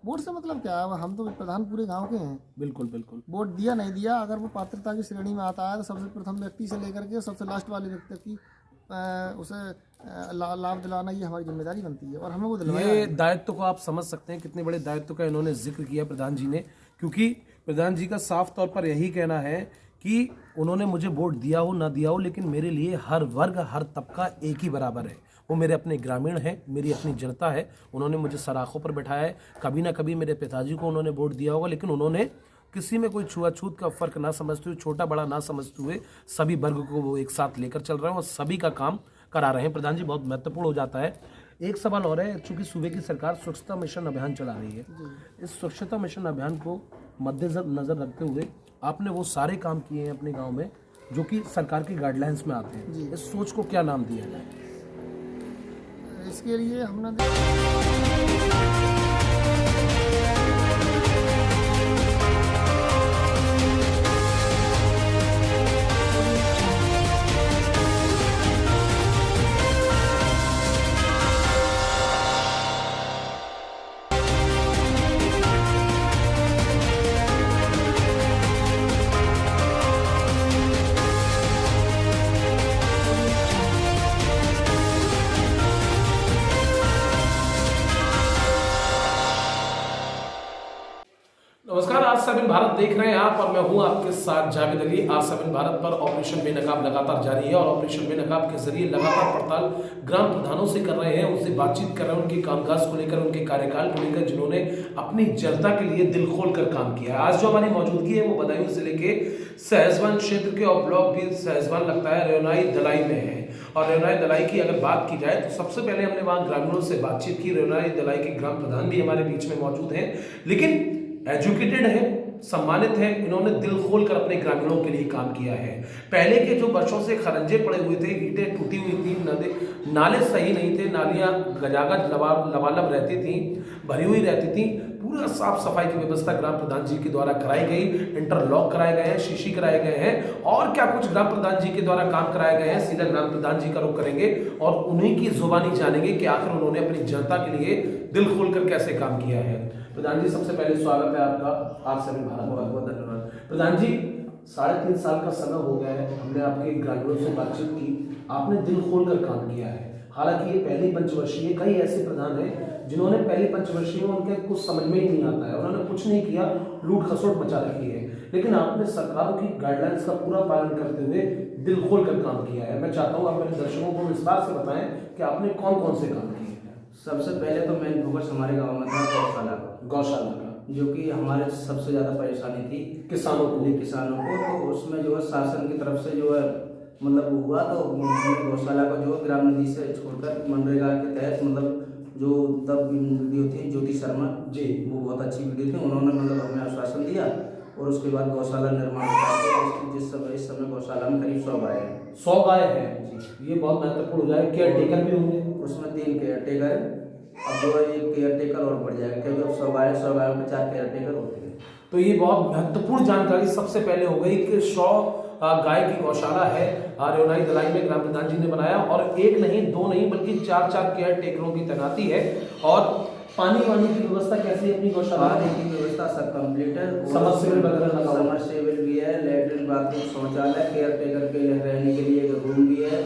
Speaker 9: वोट से मतलब क्या है, हम तो प्रधान पूरे गांव के हैं।
Speaker 1: बिल्कुल बिल्कुल।
Speaker 9: वोट दिया नहीं दिया, अगर वो पात्रता की श्रेणी में आता है तो सबसे प्रथम व्यक्ति से लेकर के सबसे लास्ट वाले व्यक्ति की उसे लाभ दिलाना ये हमारी जिम्मेदारी बनती है और हमें वो दिलवाया
Speaker 1: ये
Speaker 9: है।
Speaker 1: दायित्व को आप समझ सकते हैं कितने बड़े दायित्व का इन्होंने जिक्र किया प्रधान जी ने, क्योंकि प्रधान जी का साफ तौर पर यही कहना है कि उन्होंने मुझे वोट दिया हो ना दिया हो, लेकिन मेरे लिए हर वर्ग हर तबका एक ही बराबर है। वो मेरे अपने ग्रामीण हैं, मेरी अपनी जनता है। उन्होंने मुझे सराखों पर बैठाया है। कभी ना कभी मेरे पिताजी को उन्होंने वोट दिया होगा, लेकिन उन्होंने किसी में कोई छुआछूत का फर्क ना समझते हुए, छोटा बड़ा ना समझते हुए सभी वर्ग को वो एक साथ लेकर चल रहे हैं और सभी का काम करा रहे हैं। प्रधान जी, बहुत महत्वपूर्ण हो जाता है। एक सवाल और है, चूंकि सूबे की सरकार स्वच्छता मिशन अभियान चला रही है, इस स्वच्छता मिशन अभियान को मद्देनजर रखते हुए आपने वो सारे काम किए हैं अपने गांव में जो कि सरकार की गाइडलाइंस में आते हैं। इस सोच को क्या नाम दिया जाए?
Speaker 9: इसके लिए हमने
Speaker 1: नमस्कार, R7 भारत देख रहे हैं आप और मैं हूं आपके साथ जावेद अली। R7 भारत पर ऑपरेशन बेनकाब लगातार जारी है और ऑपरेशन बेनकाब के जरिए लगातार पड़ताल ग्राम प्रधानों से कर रहे हैं, उनसे बातचीत कर रहे हैं, उनके कामकाज को लेकर, उनके कार्यकाल को लेकर, जिन्होंने अपनी जनता के लिए दिल खोल कर काम किया है। आज जो हमारी मौजूदगी है वो बदायूं जिले के सहसवान क्षेत्र के और ब्लॉक भी सहसवान लगता है रेवनाई दलाई में है। और रेवनाई दलाई की अगर बात की जाए तो सबसे पहले हमने वहां ग्रामीणों से बातचीत की। रेवनाई दलाई के ग्राम प्रधान भी हमारे बीच में मौजूद हैं, लेकिन एजुकेटेड है, सम्मानित है। इन्होंने दिल खोल कर अपने ग्रामीणों के लिए काम किया है। पहले के जो वर्षों से खरंजे पड़े हुए थे, ईंटें टूटी हुई थी, नाले सही नहीं थे, नालियां गजागज लबालब रहती थी, भरी हुई रहती थी। पूरा साफ सफाई की व्यवस्था ग्राम प्रधान जी के द्वारा कराई गई। इंटरलॉक कराए गए हैं, शीशी कराए गए हैं और क्या कुछ ग्राम प्रधान जी के द्वारा काम कराए गए हैं। सीधा ग्राम प्रधान जी का रुख करेंगे और उन्हीं की जुबानी जानेंगे कि आखिर उन्होंने अपनी जनता के लिए दिल खोलकर कैसे काम किया है। प्रधान जी, सबसे पहले स्वागत है आपका R7 भारत। बहुत बहुत धन्यवाद। प्रधान जी, 3.5 साल का समय हो गया है, हमने आपके ग्रामीणों से बातचीत की, आपने दिल खोलकर काम किया है। हालांकि ये पहली पंचवर्षीय, कई ऐसे प्रधान हैं जिन्होंने पहली पंचवर्षीय में उनके कुछ समझ में ही नहीं आता है, उन्होंने कुछ नहीं किया, लूट खसोट मचा रखी है, लेकिन आपने सरकारों की गाइडलाइंस का पूरा पालन करते हुए दिल खोलकर काम किया है। मैं चाहता हूँ आप मेरे दर्शकों को विस्तार से बताएं कि आपने कौन कौन से काम किए हैं।
Speaker 10: सबसे पहले तो मेन फोकस हमारे गांव में था गौशाला का।
Speaker 1: गौशाला का
Speaker 10: जो कि हमारे सबसे ज़्यादा परेशानी थी
Speaker 1: किसानों को।
Speaker 10: किसानों को। तो उसमें जो है शासन की तरफ से जो है मतलब हुआ, तो हमने गौशाला को जो है ग्राम नदी से छोड़कर मनरेगा के तहत मतलब जो तब वीडियो थी ज्योति शर्मा
Speaker 1: जी,
Speaker 10: वो बहुत अच्छी वीडियो थी, उन्होंने मतलब हमें आश्वासन दिया और उसके बाद गौशाला निर्माण करके इस समय गौशाला में करीब 100 गाय हैं।
Speaker 1: 100 गाय है, ये बहुत महत्वपूर्ण हो जाए। केयर टेकर भी होंगे
Speaker 10: उसमें 3 केयर टेकर है, अब जो है एक केयर टेकर और बढ़ जाएगा क्योंकि अब 100 गायों में 4 केयर टेकर होते हैं।
Speaker 1: तो ये बहुत महत्वपूर्ण जानकारी सबसे पहले हो गई कि 100 गाय की गौशाला है रेवनाई दलाई में ग्राम प्रधान जी ने बनाया, और एक नहीं, 2 नहीं, बल्कि 4 केयर टेकरों की तैनाती है। और पानी वानी की व्यवस्था कैसी है अपनी गौशाला?
Speaker 10: पानी की व्यवस्था सब कंप्लीट है,
Speaker 1: समरसेबल वगैरह लगा हुआ है।
Speaker 10: समरसेबल भी है, लेटरिन बाथरूम शौचालय, केयर टेकर के लिए रहने के लिए एक रूम भी है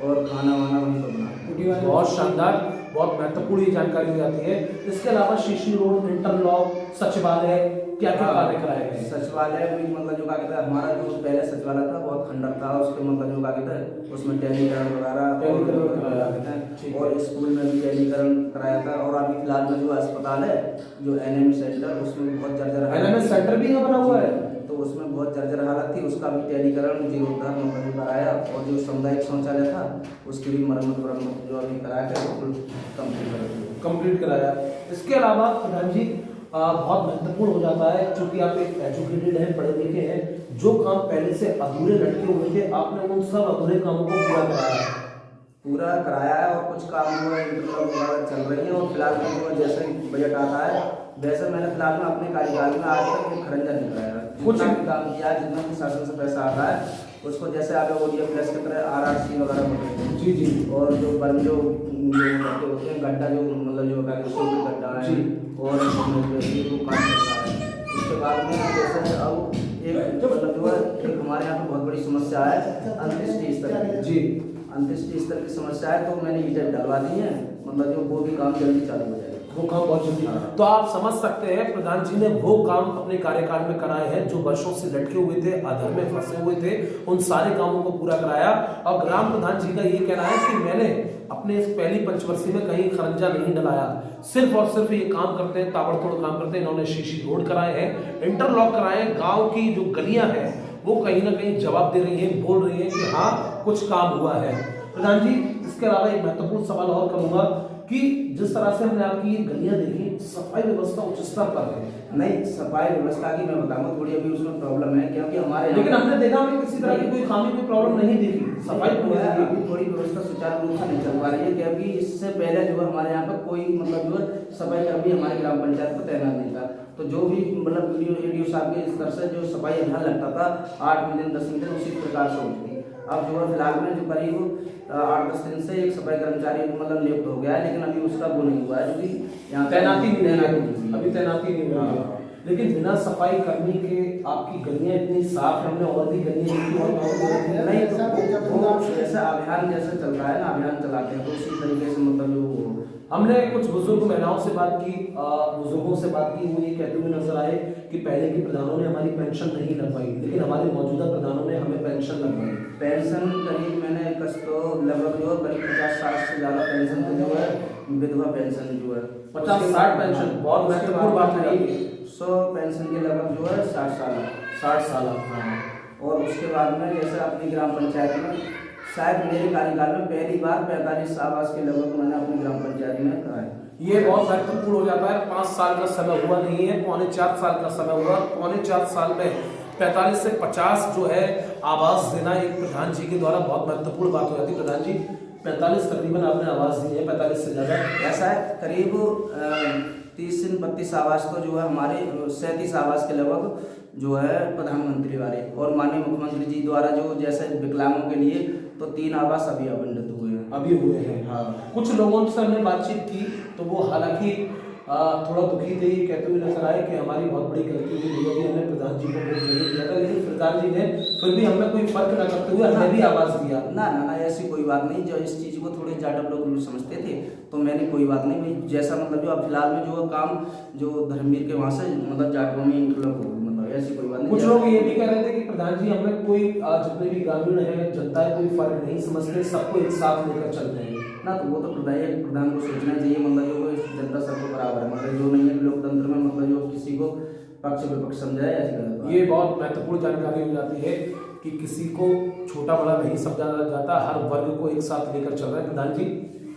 Speaker 10: और खाना वाना वहीं पर बना।
Speaker 1: बहुत शानदार, बहुत महत्वपूर्ण ये जानकारी हो जाती है। इसके अलावा शीशी रोड, इंटरलॉक, सचिवालय, क्या क्या कार्य कराए गए?
Speaker 10: सचिवालय भी मतलब जो क्या कहता है, हमारा जो पहले सचिवालय था बहुत खंडर था, उसके मतलब जो क्या कहता है उसमें टेलीकरण वगैरह कराया है, और स्कूल में भी टेलीकरण कराया था। और अभी फिलहाल में जो अस्पताल है जो NM सेंटर, उसमें बहुत जर्जर
Speaker 1: NM सेंटर भी यहाँ बना हुआ है,
Speaker 10: तो उसमें बहुत जर्जर हालत थी, उसका भी टेलीकरण जीर्णोद्धार मतलब कराया। और जो सामुदायिक शौचालय था उसकी भी मरम्मत जो अभी कराया गया
Speaker 1: कंप्लीट कराया। इसके अलावा प्रधान जी बहुत महत्वपूर्ण हो जाता है, क्योंकि आप एक एजुकेटेड हैं, पढ़े लिखे हैं, जो काम पहले से अधूरे लटके हुए थे आपने उन सब अधूरे कामों को पूरा कराया
Speaker 10: है, और कुछ काम जो है इंटरलॉक चल रही है। और फिलहाल में जो जैसे बजट आता है वैसे मैंने फिलहाल में अपने कार्यकाल में आज तक एक खरंजा नहीं कराया, कुछ भी काम किया है, जितना भी शासन से पैसा आता है उसको जैसे आगे ODF प्लस की तरह RRC वगैरह होते हैं
Speaker 1: जी,
Speaker 10: और जो बर्म जो होते हैं गड्ढा जो मतलब जो गड्ढा है और वो काम करता है। उसके बाद में जैसे अब एक मतलब जो है एक हमारे यहाँ पे बहुत बड़ी समस्या है अंत्येष्टि स्तर
Speaker 1: जी,
Speaker 10: अंत्येष्टि स्तर की समस्या है, तो मैंने ईंटें डलवा दी है, मतलब जो वो भी काम जल्दी चालू हो जाएगा,
Speaker 1: वो काम बहुत जल्दी। तो आप समझ सकते हैं प्रधान जी ने वो काम अपने कार्यकाल में कराए हैं जो वर्षों से लटके हुए थे, अधर में फंसे हुए थे, उन सारे कामों को पूरा कराया। और ग्राम प्रधान जी का ये कहना है कि मैंने अपने इस पहली पंचवर्षीय में कहीं खरंजा नहीं डलाया, सिर्फ और सिर्फ ये काम करते हैं, ताबड़तोड़ काम करते हैं। इन्होंने शीशी रोड कराए हैं, इंटरलॉक कराए हैं, गाँव की जो गलियां हैं वो कहीं ना कहीं जवाब दे रही है, बोल रही है कि हाँ कुछ काम हुआ है। प्रधान जी इसके अलावा एक महत्वपूर्ण सवाल और करूंगा कि जिस तरह से हमने आपकी गलियां देखी, सफाई व्यवस्था उच्च स्तर पर है।
Speaker 10: नहीं, सफाई व्यवस्था की मैं बताऊंगा थोड़ी अभी उसमें प्रॉब्लम है, क्योंकि हमारे
Speaker 1: लेकिन हमने देखा हमें किसी तरह की कोई खामी, कोई प्रॉब्लम नहीं दिखी, सफाई
Speaker 10: अभी थोड़ी व्यवस्था सुचारू रूप से नहीं चल पा रही है, क्योंकि इससे पहले जो है हमारे यहाँ पर कोई मतलब जो है सफाई कर्मी हमारे ग्राम पंचायत को तैनात नहीं था। तो जो भी मतलब वीडियो साहब के स्तर से जो सफाई अभियान लगता था 8 दिन 10 दिन उसी प्रकार से होती थी। अब जो है फिलहाल में जो करीब 8-10 दिन से एक सफाई कर्मचारी मतलब नियुक्त हो गया है, लेकिन अभी उसका वो नहीं हुआ है, क्योंकि यहाँ
Speaker 1: तैनाती नहीं हुई है। लेकिन बिना सफाई कर्मी के आपकी गलियां इतनी साफ है, हमने और भी गलियां
Speaker 10: नहीं, तो जैसा अभियान जैसे चल रहा है ना, अभियान चलाते हैं तो उसी तरीके से मतलब जो
Speaker 1: हमने कुछ बुजुर्ग महिलाओं से बात की, बुजुर्गों से बात की, वो ये कहते हुए नजर आए कि पहले के प्रधानों ने हमारी पेंशन नहीं लगवाई, लेकिन हमारे मौजूदा प्रधानों ने हमें पेंशन लगवाई।
Speaker 10: पेंशन करीब मैंने तो लगभग जो करीब 50-60 से ज़्यादा पेंशन जो है, विधवा पेंशन जो है
Speaker 1: 50-60 पेंशन, बहुत महत्वपूर्ण बात है।
Speaker 10: 100 पेंशन के लगभग जो है 60 साल। हाँ, और उसके बाद में जैसे अपनी ग्राम पंचायत में शायद मेरे कार्यकाल में पहली बार 45 आवास के लगभग मैंने अपनी ग्राम पंचायत में कराए।
Speaker 1: ये बहुत महत्वपूर्ण हो जाता है। 5 साल का समय हुआ नहीं है, 3.25 साल का समय हुआ। 3.25 साल में 45 से 50 जो है आवास देना एक प्रधान जी के द्वारा बहुत महत्वपूर्ण बात हो जाती है। प्रधान जी 45 तकरीबन आपने आवास दी है, 45 से ज़्यादा
Speaker 10: ऐसा है, करीब 30 से 32 आवास तो जो है हमारे 37 आवास के लगभग जो है प्रधानमंत्री वाले और माननीय मुख्यमंत्री जी द्वारा जो जैसे विकलांगों के लिए तो 3 आवास अभी आवंटित हुए हैं।
Speaker 1: हाँ, कुछ लोगों से हमने बातचीत की तो वो हालांकि थोड़ा दुखी थे, ये कहते हुए नजर आए कि हमारी बहुत बड़ी गलती हुई है, हमने प्रधान जी को वोट नहीं दिया था, लेकिन प्रधान जी ने फिर भी हमें कोई फर्क न करते हुए हमें भी आवाज दिया।
Speaker 10: ना, ऐसी कोई बात नहीं। जो इस चीज़ को थोड़े जाटव लोग समझते थे, तो मैंने कोई बात नहीं भाई, जैसा मतलब जो अब फिलहाल में जो काम जो धर्मवीर के वहाँ से मतलब जाटवों में इंटरलॉक हो, मतलब ऐसी कोई बात नहीं।
Speaker 1: कुछ लोग ये भी कह रहे थे कि प्रधान जी हमें कोई जितने भी ग्रामीण है जनता है कोई फर्क नहीं समझते, सबको एक साथ लेकर चलते हैं
Speaker 10: ना, तो वो तो प्रधान को सोचना चाहिए, मतलब जो इस जनता सबको बराबर है, मतलब जो नहीं है लोकतंत्र में, मतलब जो किसी को पक्ष विपक्ष समझाए ऐसी गलत बात है।
Speaker 1: ये बहुत महत्वपूर्ण जानकारी हो जाती है कि किसी को छोटा बड़ा नहीं समझा जाता, हर वर्ग को एक साथ लेकर चल रहा है। प्रधान जी,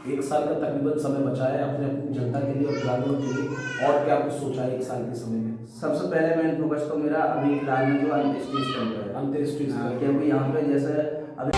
Speaker 1: 1 साल का तकरीबन समय बचा है अपने अपनी जनता के लिए और ग्रामीणों के लिए, और क्या कुछ सोचा है 1 साल के समय में?
Speaker 10: सबसे पहले मेन फोकस तो मेरा अभी फिलहाल में जो अंत्येष्टि स्थल पे है,
Speaker 1: अंत्येष्टि स्थल,
Speaker 10: क्योंकि यहाँ पे जैसे अभी